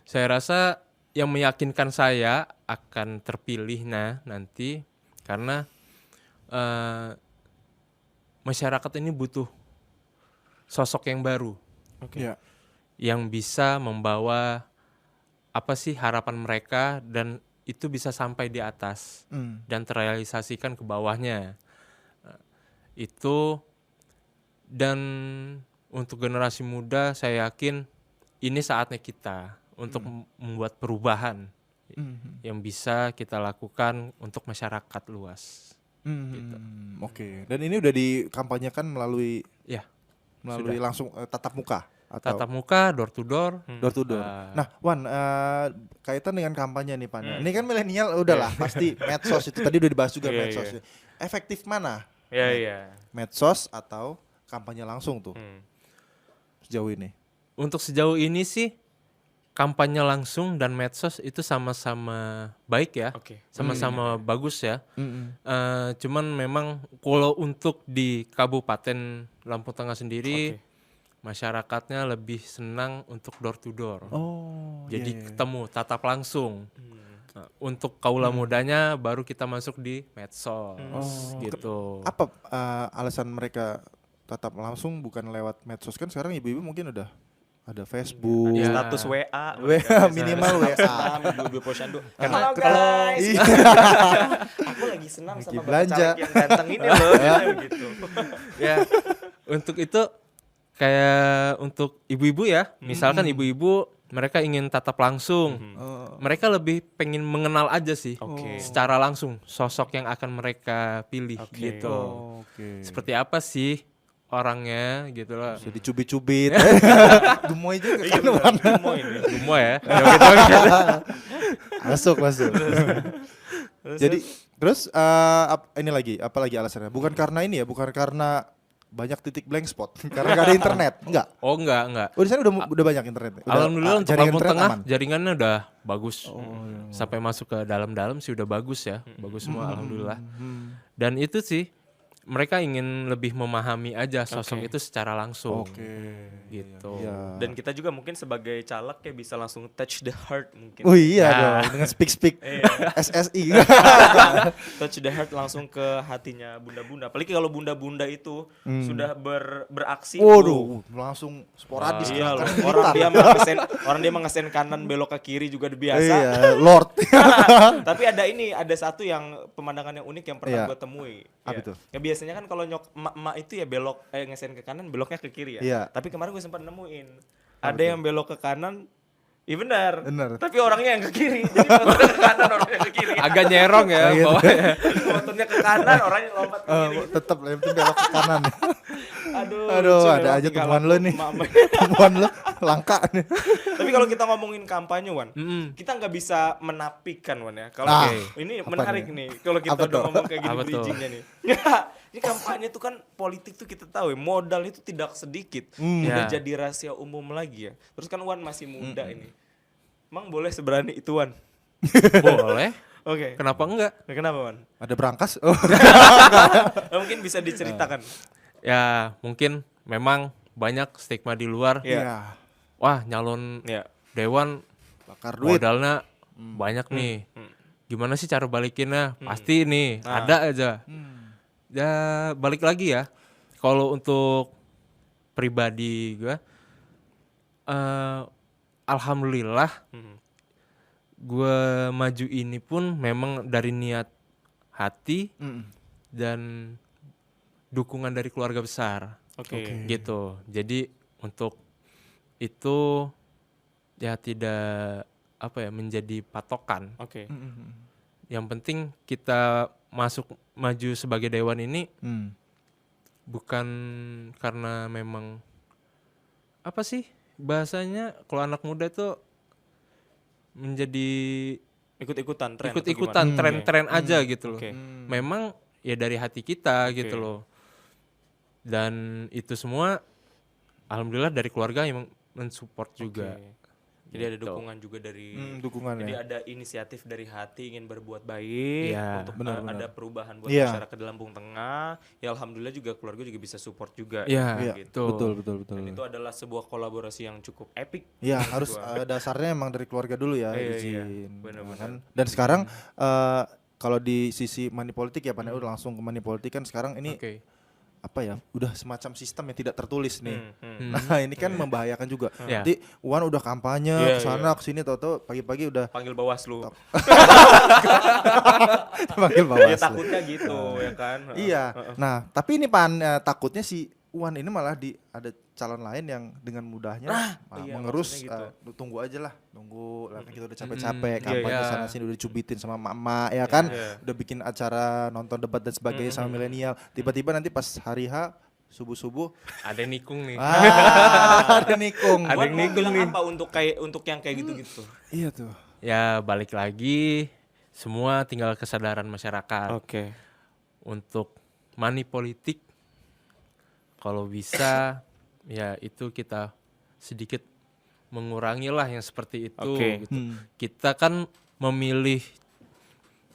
saya rasa yang meyakinkan saya akan terpilih nanti karena masyarakat ini butuh sosok yang baru Iya. yang bisa membawa apa sih harapan mereka dan itu bisa sampai di atas dan terrealisasikan ke bawahnya. Itu, dan untuk generasi muda saya yakin ini saatnya kita untuk membuat perubahan yang bisa kita lakukan untuk masyarakat luas. Gitu. Oke. Dan ini udah dikampanyekan melalui Ya, langsung tatap muka atau tatap muka, door to door. door to door. Nah, Wan, kaitan dengan kampanye nih Pan. Ini kan milenial udahlah pasti medsos itu tadi udah dibahas juga Iya, medsos. Efektif mana Iya. Medsos atau kampanye langsung tuh sejauh ini? Untuk sejauh ini sih kampanye langsung dan medsos itu sama-sama baik ya, Oke. sama-sama bagus ya. Cuman memang kalau untuk di Kabupaten Lampung Tengah sendiri, masyarakatnya lebih senang untuk door to door. Oh, Jadi iya. ketemu, tatap langsung. Nah, untuk kaula mudanya baru kita masuk di medsos, gitu. Apa alasan mereka tatap langsung bukan lewat medsos? Kan sekarang ibu-ibu mungkin udah ada Facebook, Ya. Status WA. minimal WA. Senam, ibu-ibu posyandu. Karena Halo kalau- guys. Aku lagi senam Lagi sama belanja. bapak caleg yang ganteng ini loh. Gitu. Ya, untuk itu kayak untuk ibu-ibu ya, misalkan ibu-ibu mereka ingin tatap langsung, mereka lebih pengen mengenal aja sih, Oke. secara langsung sosok yang akan mereka pilih Oke. gitu. Oke. Seperti apa sih orangnya gitu loh. Bisa dicubit-cubit. Gemoy juga Iya, kan. bener. Semua ini. Semua ya. Joget-joget. Masuk. Jadi terus ini lagi apa lagi alasannya? Bukan karena ini ya, bukan karena banyak titik blank spot, karena gak ada internet, enggak? Oh enggak. Oh di sana udah banyak internet. Alhamdulillah untuk jaringan Lampung internet Tengah aman? jaringannya udah bagus. iya. Sampai masuk ke dalam-dalam sih udah bagus ya. Bagus semua alhamdulillah. Dan itu sih mereka ingin lebih memahami aja sosok itu secara langsung. Gitu. Iya. Dan kita juga mungkin sebagai caleg kayak bisa langsung touch the heart mungkin. Oh iya Ya. dong, dengan speak SSI. Touch the heart langsung ke hatinya bunda-bunda. Apalagi kalau bunda-bunda itu sudah beraksi. Waduh, langsung sporadis. Iya loh. Keringetan. Orang dia mengesen kanan belok ke kiri juga udah biasa. Iya, Lord. Tapi ada satu yang pemandangan yang unik yang pernah Iya. gue temui. Apa Ya. itu? Ya biasanya kan kalau emak itu ya belok ngesen ke kanan beloknya ke kiri ya. Iya. Tapi kemarin gue sempat nemuin ada yang belok ke kanan. Iya benar. Benar. Tapi orangnya yang ke kiri. Jadi motornya ke kanan orangnya ke kiri. Agak nyerong ya Gitu. bawahnya. Motornya ke kanan orangnya lompat ke kiri. Tetap lah, yang penting belok ke kanan. Aduh. Aduh, lucu ada memang aja tingkah temuan laku lo nih. emak-emak. Temuan lo langka nih. Tapi kalau kita ngomongin kampanye Wan, Mm-mm. kita nggak bisa menapikan Wan ya. Kalau Ah, ini apa menarik nih? nih. Kalau kita Apa udah tuh? ngomong kayak gini Apa tuh? bridgingnya nih. Ini kampanye tuh kan politik tuh kita tahu ya, modal itu tidak sedikit. Udah Ya. jadi rahasia umum lagi ya. Terus kan Wan masih muda ini. Emang boleh seberani itu Wan? Boleh. Oke. Kenapa enggak? Kenapa Wan? Ada berangkas? Oh. Mungkin bisa diceritakan. Ya mungkin memang banyak stigma di luar. Iya. Iya. Wah nyalon Ya. dewan Bakar duit. modalnya banyak nih. Gimana sih cara balikinnya? Pasti nih ada aja. Ya balik lagi ya. Kalau untuk pribadi gue, alhamdulillah gue maju ini pun memang dari niat hati dan dukungan dari keluarga besar. Oke. Gitu. Jadi untuk itu ya tidak menjadi patokan. Oke. Yang penting kita maju sebagai dewan ini bukan karena memang apa sih bahasanya kalau anak muda tuh menjadi Ikut-ikutan tren. atau ikut-ikutan gimana? tren-tren aja gitu loh. Oke. Memang ya dari hati kita gitu loh. Dan itu semua alhamdulillah dari keluarga yang mensupport juga. Oke. Jadi ada Gitu. dukungan juga dari Dukungan jadi ya. ada inisiatif dari hati ingin berbuat baik Iya, untuk benar-benar. ada perubahan buat Iya. masyarakat di Lampung Tengah. Ya alhamdulillah juga keluarga juga bisa support juga. Iya, Iya, gitu. betul. Dan itu adalah sebuah kolaborasi yang cukup epic. Iya, harus dasarnya emang dari keluarga dulu ya, Iya, izin. iya. Ya Benar-benar. kan? Dan sekarang kalau di sisi money politik ya, Pak udah langsung ke money politik kan sekarang ini Oke. apa ya? Udah semacam sistem yang tidak tertulis nih. Hmm. Nah, ini kan membahayakan juga. Iya. Nanti Wan udah kampanye Iya, ke sana ke sini tahu-tahu pagi-pagi udah Panggil Bawaslu. panggil Ya Bawaslu. takutnya gitu ya kan. Iya. Nah, tapi ini takutnya si Wan ini malah ada calon lain yang dengan mudahnya iya, mengerus maksudnya tunggu aja lah, tunggu lah kan kita udah capek-capek Iya, kampanye iya. sana sini udah dicubitin sama mama ya kan, iya. udah bikin acara nonton debat dan sebagainya sama milenial, tiba-tiba nanti pas hari H subuh-subuh Ada nikung nih. ada nikung. Ada Wan yang mau nikung bilang nih. apa untuk yang kayak gitu-gitu? Iya tuh. Ya balik lagi semua tinggal kesadaran masyarakat Oke. untuk money politik kalau bisa ya itu kita sedikit mengurangi lah yang seperti itu Oke. gitu. Kita kan memilih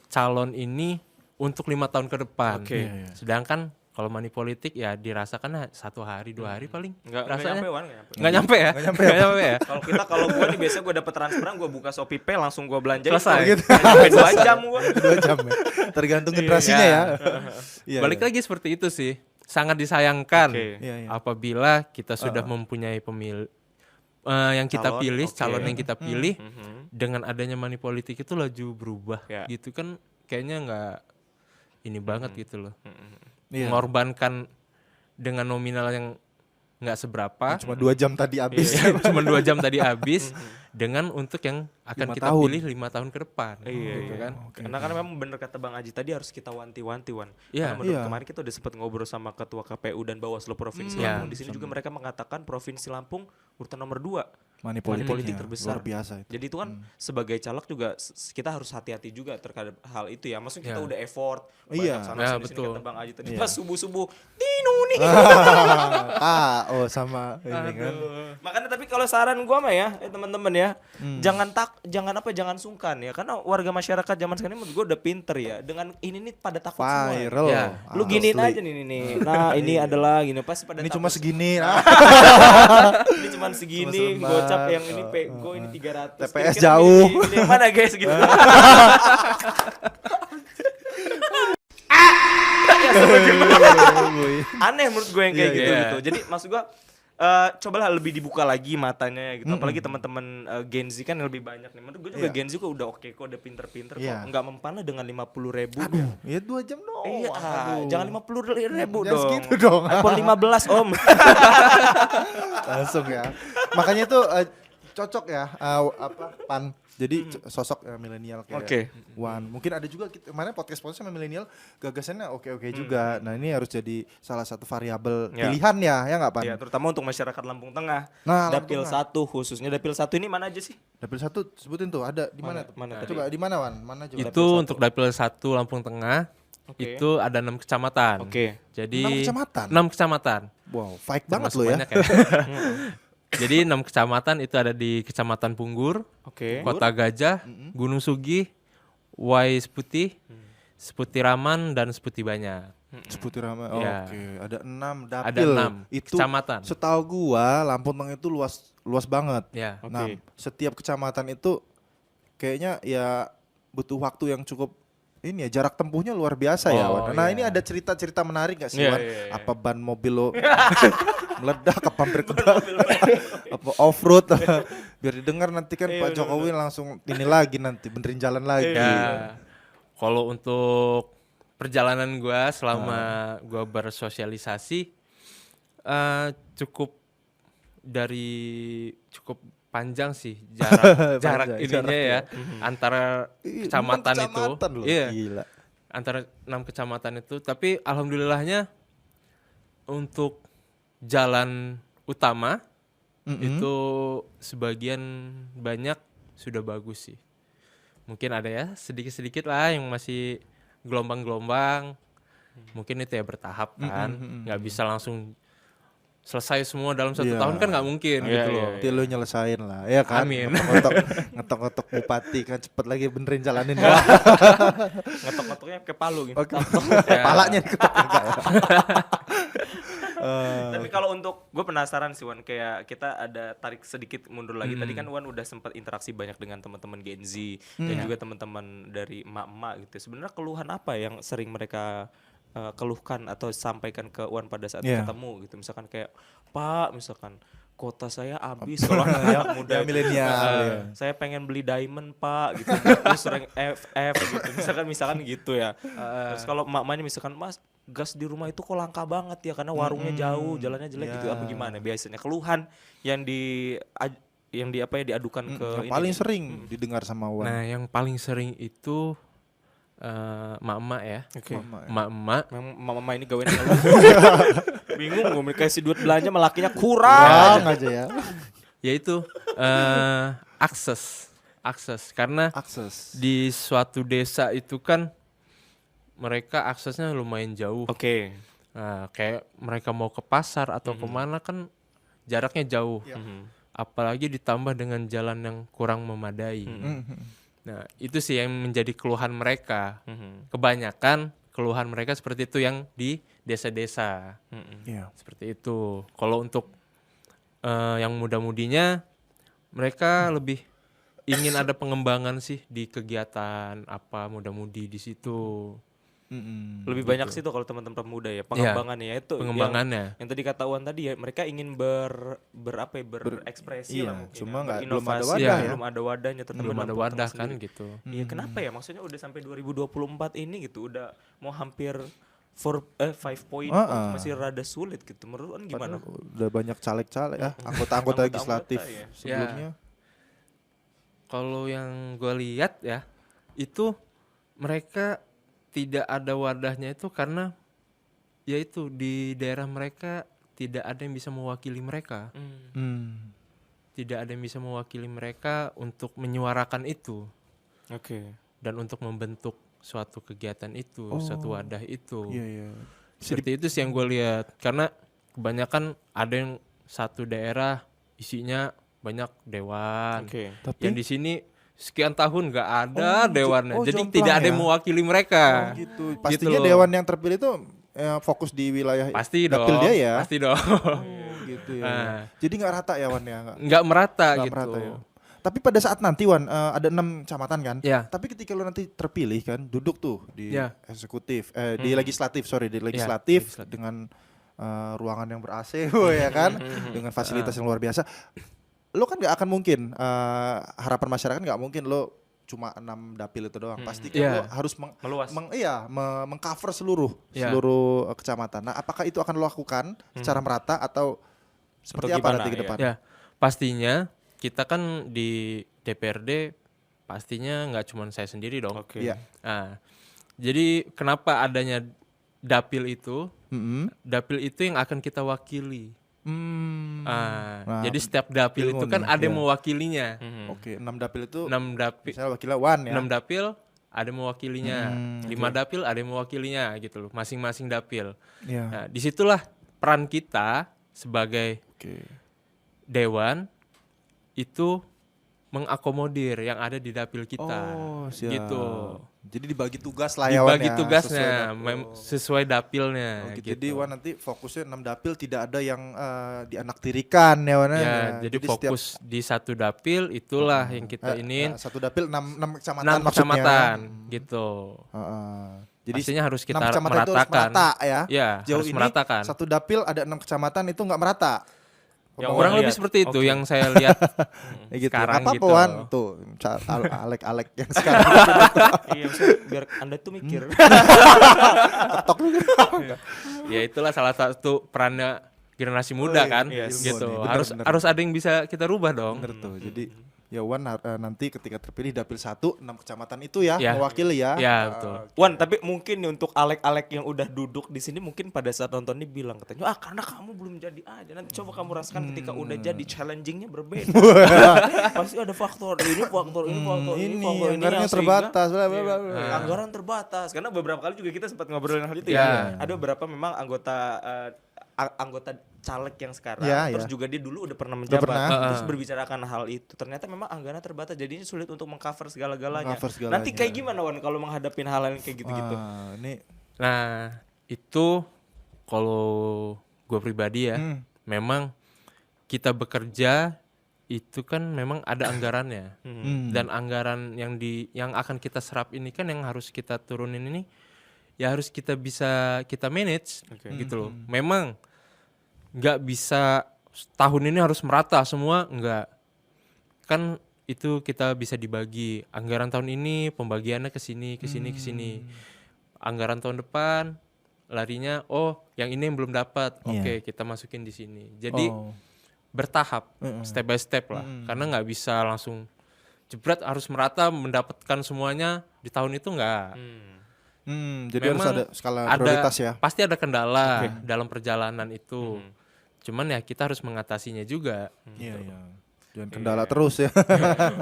calon ini untuk 5 tahun ke depan. Oke. Sedangkan kalau money politik ya dirasakan 1 hari 2 hari paling. Nggak rasanya nyampe, Wan, nggak nyampe. nggak nyampe ya. Nggak nyampe ya. Kalau gue nih biasanya gue dapet transferan, gue buka Shopee Pay langsung gue belanjain. Selesai. Gitu. Sampai 2 jam gue. 2 jam ya. Tergantung generasinya ya. Iya, Balik lagi seperti itu sih. Sangat disayangkan Oke. Iya, iya. apabila kita sudah mempunyai pemilih yang kita Calon, pilih, oke. calon yang kita pilih Mhm. dengan adanya money politik itu laju berubah Ya. gitu kan kayaknya nggak ini banget gitu loh. Iya. Mengorbankan dengan nominal yang nggak seberapa. Cuma 2 jam tadi habis. Iya, cuma 2 jam tadi habis dengan untuk yang akan 5 kita tahun. pilih 5 tahun ke depan. Iya, gitu iya. kan. Karena kan memang bener kata Bang Aji tadi harus kita wanti-wanti, Wan. Iya. Karena menurut Iya. kemarin kita udah sempat ngobrol sama Ketua KPU dan Bawaslu Provinsi Iya. Lampung. Di sini juga mereka mengatakan Provinsi Lampung urutan nomor 2. Money Money politik politiknya terbesar. luar biasa itu. Jadi itu kan sebagai caleg juga kita harus hati-hati juga terhadap hal itu ya. Maksudnya kita Iya. udah effort Iya. banyak sana Ya, sini betul. kata Bang Aji tadi. Iya. Pas subuh-subuh Tino nih. Oh sama ini kan. Makanya tapi kalau saran gua mah ya, teman-teman ya, jangan sungkan ya, karena warga masyarakat zaman sekarang ini menurut gua udah pinter ya. Dengan ini nih pada takut semua. Viral. Ya. Lu giniin Asli. aja nih. Nah, ini adalah gini pasti pada Ini takut. cuma segini. Ini cuma segini, selembar. gocap yang ini pego ini 300. TPS Kira-kira jauh. Ini mana guys gitu. Aneh menurut gue yang kayak Iya, gitu iya. gitu. Jadi maksud gue cobalah lebih dibuka lagi matanya gitu. Apalagi teman-teman Gen Z kan lebih banyak nih. Menurut gue juga Iya. Gen Z kok udah oke kok, udah pinter-pinter Iya. kok. Enggak mempan lah dengan 50.000. Ya 2 jam doang. Iya, Aduh. jangan 50.000 Jangan dong. segitu dong. iPhone 15 Om. Langsung ya. Makanya itu cocok ya Pan. Jadi sosok milenial kayak Oke. Wan. Mungkin ada juga kemarin podcast sama milenial gagasannya oke-oke juga. Nah, ini harus jadi salah satu variabel Ya. pilihan ya enggak Pan? Ya, terutama untuk masyarakat Lampung Tengah. Nah, Dapil Lampung 1 khususnya. Dapil 1 ini mana aja sih? Dapil 1 sebutin tuh ada di mana tuh? Mana tadi? Coba di mana Wan? Mana coba? Itu untuk Dapil 1 Lampung Tengah Oke. itu ada 6 kecamatan. Oke. Jadi 6 kecamatan? 6 kecamatan. Wow, fake banget Termasuk lo ya. banyak Jadi 6 kecamatan itu ada di Kecamatan Punggur, Oke. Kota Gajah, Gunung Sugi, Wai Seputi, Seputi Raman dan Seputi Banyak. Seputi Rama. Iya. Oke, ada 6 dapil. Ada 6 itu kecamatan. setahu gua Lampung Tengah itu luas banget. Ya. Oke. Nah, setiap kecamatan itu kayaknya ya butuh waktu yang cukup ini ya jarak tempuhnya luar biasa ya Oh, Wan. Nah, iya. ini ada cerita-cerita menarik gak sih Iya, Wan? iya, iya. Apa ban mobil lo meledak apa hampir kebal? Apa off-road biar didengar nanti kan Iya, Pak bener, Jokowi langsung ini lagi nanti benerin jalan lagi. Ya. Kalau untuk perjalanan gua selama gua bersosialisasi cukup panjang sih jarak Panjang, ininya jarak ya antara Ih, kecamatan 6 itu. kecamatan loh. Iya. Gila. Antara 6 kecamatan itu, tapi alhamdulillahnya untuk jalan utama itu sebagian banyak sudah bagus sih. Mungkin ada ya sedikit-sedikit lah yang masih gelombang-gelombang. Mungkin itu ya bertahap kan, nggak bisa langsung selesai semua dalam 1 Iya. tahun kan nggak mungkin Iya, gitu iya, loh. Nanti lu nyelesain lah, ya kan? Amin. Ngetok-ngetok bupati kan cepet lagi benerin jalanin. Ngetok-ngetoknya ke Palu gitu. Oke. Palanya diketok enggak ya? Tapi kalau untuk gue penasaran sih Wan, kayak kita ada tarik sedikit mundur lagi. Tadi kan Wan udah sempat interaksi banyak dengan teman-teman Gen Z dan juga teman-teman dari emak-emak gitu. Sebenarnya keluhan apa yang sering mereka keluhkan atau sampaikan ke Wan pada saat Iya. ketemu gitu? Misalkan kayak Pak, misalkan kota saya habis kalau anak muda yang milenial, iya. saya pengen beli diamond Pak gitu terus rank FF gitu misalkan gitu ya. Terus kalau emak-emaknya misalkan Mas gas di rumah itu kok langka banget ya karena warungnya jauh, jalannya jelek gitu. Apa gimana biasanya keluhan yang diadukan ke Yang ini paling nih? sering didengar sama Wan. Nah, yang paling sering itu emak-emak ya. Oke. Mama ya. Emak-emak Memang mama ini gawain bingung gue kasih duit belanja melakinya kurang. Kurang aja ya. yaitu akses karena Akses. di suatu desa itu kan mereka aksesnya lumayan jauh. Oke. Nah, kayak mereka mau ke pasar atau kemana kan jaraknya jauh. Apalagi ditambah dengan jalan yang kurang memadai. Nah, itu sih yang menjadi keluhan mereka. Kebanyakan keluhan mereka seperti itu yang di desa-desa. Iya. Seperti itu. Kalau untuk yang muda-mudinya, mereka lebih ingin ada pengembangan sih di kegiatan apa muda-mudi di situ. Lebih banyak sih tuh kalau teman-teman pemuda ya pengembangannya itu Pengembangannya. yang tadi kata Wan tadi ya mereka ingin berekspresi iya, lah mungkin cuma ya, belum ada berinovasi, wadah ya. belum ada wadahnya tetap Belum ada menampung wadah tengah kan sendiri. gitu. Iya kenapa ya maksudnya udah sampai 2024 ini gitu udah mau hampir 5 point masih rada sulit gitu menurut Wan gimana? Udah banyak caleg-caleg ya, anggota legislatif ya. sebelumnya. Kalau yang gue lihat ya, itu mereka tidak ada wadahnya itu karena yaitu di daerah mereka tidak ada yang bisa mewakili mereka. Tidak ada yang bisa mewakili mereka untuk menyuarakan itu. Oke. Dan untuk membentuk suatu kegiatan itu, suatu wadah itu. Iya. Seperti itu sih yang gue lihat. Karena kebanyakan ada yang satu daerah isinya banyak dewan. Oke. Yang di sini sekian tahun nggak ada dewannya. Jadi jomplang tidak ada ya? yang mewakili mereka. Gitu. Pastinya loh. dewan yang terpilih itu fokus di wilayah Pasti dapil dong. dia ya. Pasti dong. Gitu ya. Nah. Jadi nggak rata ya Wan ya. Nggak merata Nggak gitu. merata ya. Tapi pada saat nanti Wan ada 6 kecamatan kan. Ya. Tapi ketika lu nanti terpilih kan duduk tuh di Ya. eksekutif, di legislatif legislatif. dengan ruangan yang ber-AC ya kan, dengan fasilitas yang luar biasa. Lo kan nggak akan mungkin harapan masyarakat nggak mungkin lo cuma 6 dapil itu doang. Pasti kan Iya. lo harus Meluas. mengcover seluruh Iya. kecamatan. Nah, apakah itu akan lo lakukan secara merata atau seperti Atau apa gimana, nanti ke ya? depan? Ya, pastinya kita kan di DPRD pastinya nggak cuma saya sendiri dong. Oke. Iya. Nah, jadi kenapa adanya dapil itu? Mm-mm. Dapil itu yang akan kita wakili. Nah, Jadi setiap dapil ilmu itu kan nih, ada yang iya. mewakilinya. Oke, 6 dapil itu 6 dapil, misalnya wakilnya Wan ya. 6 dapil ada yang mewakilinya. 5 dapil ada yang mewakilinya gitu loh, masing-masing dapil. Iya. Nah, disitulah peran kita sebagai Oke. dewan itu mengakomodir yang ada di dapil kita. Oh, siap. Gitu. Jadi dibagi tugas lah ya Wan Dibagi ya, tugasnya sesuai sesuai dapilnya. Oh, gitu. Gitu. Jadi Wan nanti fokusnya 6 dapil tidak ada yang dianaktirikan ya Wan Ya, jadi fokus di satu dapil itulah yang kita inin. satu dapil 6 kecamatan 6 maksudnya. kecamatan gitu. Jadi Pastinya harus 6 kita kecamatan itu harus meratakan. merata ya. Ya, Jauh harus ini meratakan. satu dapil ada 6 kecamatan itu nggak merata. Yang Kurang Wan lebih lihat. seperti itu Oke. yang saya lihat Ya gitu. sekarang Apa gitu. Wan tuh Alek-alek yang sekarang Iya, maksudnya biar Anda tuh mikir. ketok Ya itulah salah satu perannya generasi muda kan, yes. gitu. Ilmu nih, Harus bener. harus ada yang bisa kita rubah dong. bener tuh. Jadi ya Wan nanti ketika terpilih dapil 1 6 kecamatan itu ya, Ya. mewakili ya. Ya betul. Wan, tapi mungkin nih untuk Alek-Alek yang udah duduk di sini mungkin pada saat nonton ini bilang katanya, karena kamu belum jadi aja. Nanti coba kamu rasakan ketika udah jadi challengingnya berbeda. Pasti ada faktor ini, faktor ini, faktor ini, Ini faktor ini anggarannya yang sehingga- terbatas bla bla bla. Iya, anggaran terbatas. Karena beberapa kali juga kita sempat ngobrolin hal itu Ya. ya. Ada beberapa memang anggota caleg yang sekarang Ya, terus ya. juga dia dulu udah pernah menjabat pernah. terus berbicarakan hal itu ternyata memang anggaran terbatas jadinya sulit untuk mengcover segala-galanya. Mengcover segalanya. Nanti kayak gimana Wan kalau menghadapin hal yang kayak gitu-gitu? Wah, ini Nah itu kalau gue pribadi ya, memang kita bekerja itu kan memang ada anggarannya. Dan anggaran yang akan kita serap ini kan yang harus kita turunin ini ya harus kita bisa kita manage gitu loh. Memang nggak bisa tahun ini harus merata semua, nggak. Kan itu kita bisa dibagi anggaran tahun ini pembagiannya ke sini ke sini ke sini. Anggaran tahun depan larinya yang ini yang belum dapat. Oke, kita masukin di sini. Jadi bertahap, step by step lah. Karena nggak bisa langsung jebret harus merata mendapatkan semuanya di tahun itu nggak. jadi harus Memang ada skala prioritas ya. Pasti ada kendala dalam perjalanan itu. Cuman ya kita harus mengatasinya juga. Iya, iya. Jangan kendala terus ya.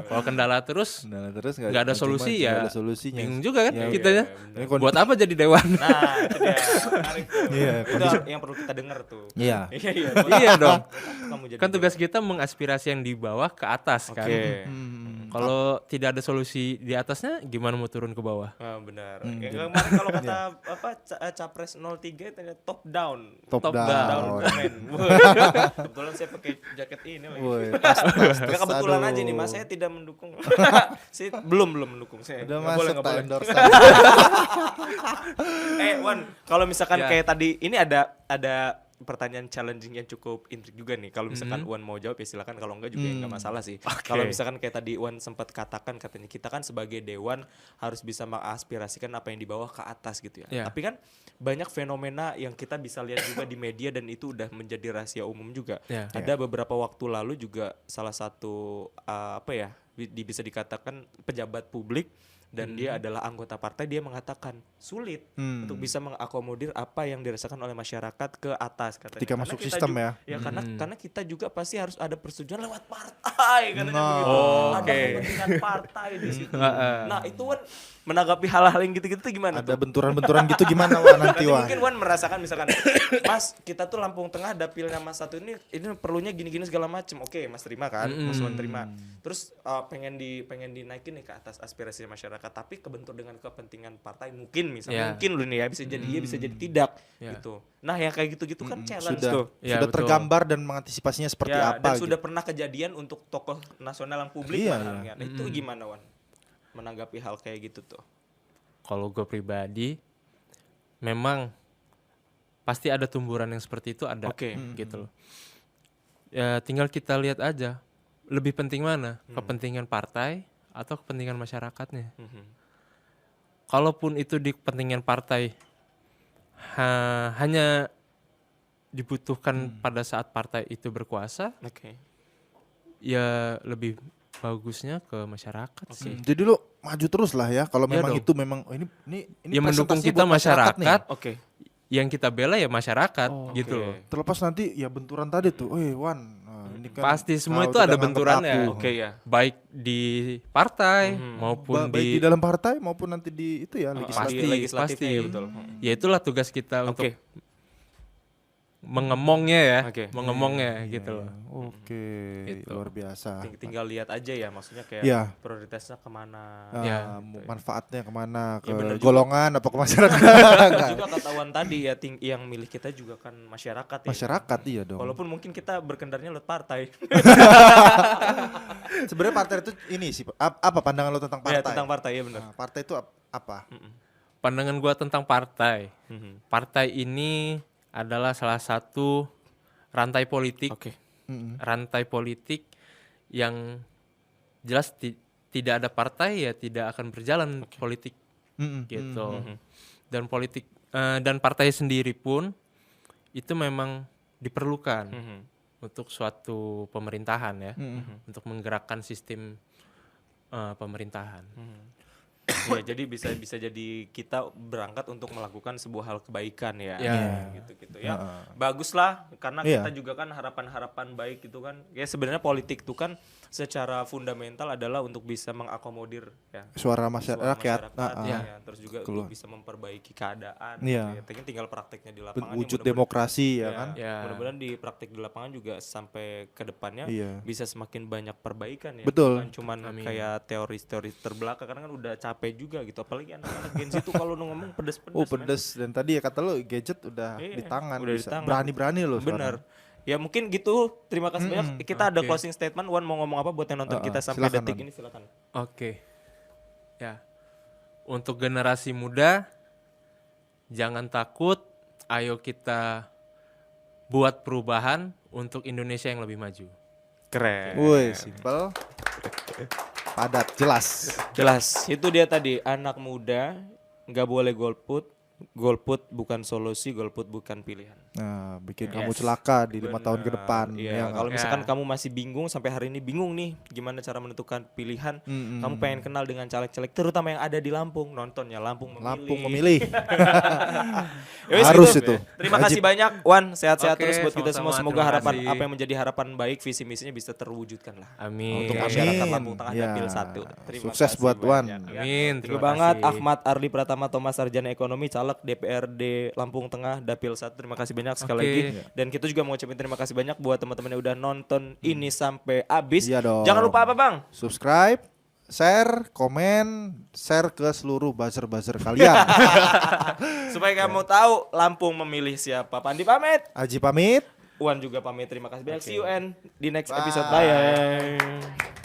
Kalau kendala terus Kendala terus nggak ada solusi nggak ya. ada solusinya. Bingung juga kan Ya, kita ya. Ini kon- Buat apa jadi dewan? Nah, itu dia. Menarik tuh. Iya, Itu yang perlu kita dengar tuh. Iya. Iya, iya. Iya dong. Kamu jadi Kan tugas kita mengaspirasi yang di bawah ke atas kan. Oke. Kalau tidak ada solusi di atasnya, gimana mau turun ke bawah? Ah, benar. Kayak kemarin kalau kata Capres 03 itu top down. Top Top down. Down komen. Kebetulan saya pakai jaket ini lagi. Woi, tas, Nggak, kebetulan aduh. aja nih Mas, saya tidak mendukung. Saya belum mendukung saya. Udah Nggak boleh, masuk nggak boleh. endorse. Wan, kalau misalkan Ya. kayak tadi ini ada pertanyaan challenging yang cukup intrik juga nih. Kalau misalkan Wan mau jawab ya silakan, kalau enggak juga ya nggak masalah sih. Kalau misalkan kayak tadi Wan sempat katakan katanya kita kan sebagai dewan harus bisa mengaspirasikan apa yang di bawah ke atas gitu ya. Ya. Tapi kan banyak fenomena yang kita bisa lihat juga di media dan itu udah menjadi rahasia umum juga. Ya. Ada beberapa waktu lalu juga salah satu bisa dikatakan pejabat publik dan dia adalah anggota partai, dia mengatakan sulit untuk bisa mengakomodir apa yang dirasakan oleh masyarakat ke atas katanya. Ketika Karena masuk kita sistem juga- ya. karena kita juga pasti harus ada persetujuan lewat partai katanya Nah. begitu. Ada Oke. kepentingan partai di situ. Nah, itu Wan menanggapi hal-hal yang gitu-gitu tuh gimana Ada tuh? benturan-benturan gitu gimana Wak nanti Nanti Wak? mungkin Wan merasakan misalkan Mas kita tuh Lampung Tengah dapilnya Mas satu ini perlunya gini-gini segala macem. Oke Mas terima kan, Mas Wan terima. Terus pengen dinaikin nih ke atas aspirasi masyarakat, tapi kebentur dengan kepentingan partai mungkin misalnya Ya. mungkin lu nih ya bisa jadi iya bisa jadi tidak Ya. gitu. Nah yang kayak gitu-gitu kan challenge Sudah tuh. Ya, sudah betul. tergambar dan mengantisipasinya seperti Ya, apa dan sudah gitu. pernah kejadian untuk tokoh nasional yang publik Iya, mana Nah, itu gimana Wan menanggapi hal kayak gitu tuh? Kalau gue pribadi, memang pasti ada tumburan yang seperti itu ada, Oke. gitu loh. Ya tinggal kita lihat aja, lebih penting mana, kepentingan partai atau kepentingan masyarakatnya. Kalaupun itu di kepentingan partai hanya dibutuhkan pada saat partai itu berkuasa, Oke. ya lebih bagusnya ke masyarakat sih. Jadi lu maju terus lah ya kalau Iya memang dong. itu memang ini Yang mendukung presentasinya kita buat masyarakat nih. masyarakat, Oke. yang kita bela ya masyarakat, gitu loh. Terlepas nanti ya benturan tadi tuh, Wan, ini kan Pasti semua kau itu tidak ada nganggep benturannya. aku. Oke ya. Baik di partai maupun Baik di dalam partai maupun nanti di itu ya Pasti, legislatif. legislatifnya pasti. ya, betul. Ya itulah tugas kita untuk Oke. mengemongnya ya, Oke. mengemongnya gitu loh. Oke, Gitu. luar biasa. Tinggal lihat aja ya, maksudnya kayak Iya. prioritasnya kemana. Ya, Manfaatnya kemana ke Ya, bener juga. golongan apa ke masyarakat? Juga ketahuan tadi ya, yang milih kita juga kan masyarakat ya. Masyarakat iya dong. Walaupun mungkin kita berkendarnya lewat partai. Sebenarnya partai itu ini sih apa pandangan lo tentang Ya, partai? tentang partai ya benar. Nah, partai itu apa? Pandangan gua tentang partai. Mhm. Partai ini adalah salah satu rantai politik, Oke. rantai politik yang jelas tidak ada partai ya tidak akan berjalan politik gitu. Dan politik dan partai sendiri pun itu memang diperlukan untuk suatu pemerintahan ya, untuk menggerakkan sistem pemerintahan. Ya, jadi bisa jadi kita berangkat untuk melakukan sebuah hal kebaikan ya. Ya. Gitu ya. Baguslah karena Iya. kita juga kan harapan-harapan baik itu kan. Ya sebenarnya politik itu kan secara fundamental adalah untuk bisa mengakomodir ya Suara suara masyarakat. ya. Terus juga untuk bisa memperbaiki keadaan. Iya. Ya, tinggal prakteknya di lapangan. Wujud yang demokrasi ya mudah-mudahan- kan. Ya. Mudah-mudahan di praktek di lapangan juga sampai ke depannya Iya. bisa semakin banyak perbaikan ya. Betul. Bukan cuman kayak teori-teori terbelakang karena kan udah capek juga gitu. Apalagi anak-anak Gen Z tuh kalau lu ngomong pedes-pedes. Oh men. pedes dan tadi ya kata lo gadget udah Iya, di tangan udah di bisa. tangan. Berani-berani lo Bener. Ya mungkin gitu. Terima kasih banyak. Kita ada Oke. closing statement. Wan mau ngomong apa buat yang nonton kita sampai silakan, detik Wan. ini silakan. Oke. Ya. Untuk generasi muda jangan takut, ayo kita buat perubahan untuk Indonesia yang lebih maju. Keren. Woi, simple. Padat, jelas. Jelas. Itu dia tadi anak muda nggak boleh golput, golput bukan solusi, golput bukan pilihan. Nah, bikin kamu celaka di 5 tahun ke depan. Iya, ya nggak? kalau misalkan kamu masih bingung sampai hari ini bingung nih gimana cara menentukan pilihan, kamu pengen kenal dengan caleg-caleg terutama yang ada di Lampung, nonton ya Lampung Memilih. Lampung Memilih. Ya wis, Harus gitu. itu. Terima kasih banyak Wan, sehat-sehat Oke, terus buat kita semua. sama-sama, Semoga terima harapan kasih. apa yang menjadi harapan baik visi misinya bisa terwujudkan lah. Amin. Untuk Amin. masyarakat Lampung Tengah Ya. Dapil 1. Terima Sukses kasih buat Wan. banyak, ya. Amin. Terima Terima banget kasih. Ahmad Arli Pratama Thomas Sarjana Ekonomi caleg DPRD Lampung Tengah Dapil 1. Terima kasih banyak sekali Oke. lagi. Dan kita juga mau ucapin terima kasih banyak buat teman-teman yang udah nonton ini sampai habis. Iya dong. Jangan lupa apa Bang? Subscribe, share, komen, share ke seluruh buzzer-buzzer kalian. Supaya kamu tahu Lampung memilih siapa. Pandi pamit. Aji pamit. Wan juga pamit. Terima kasih banyak. See you and di next Bye. episode. Bye.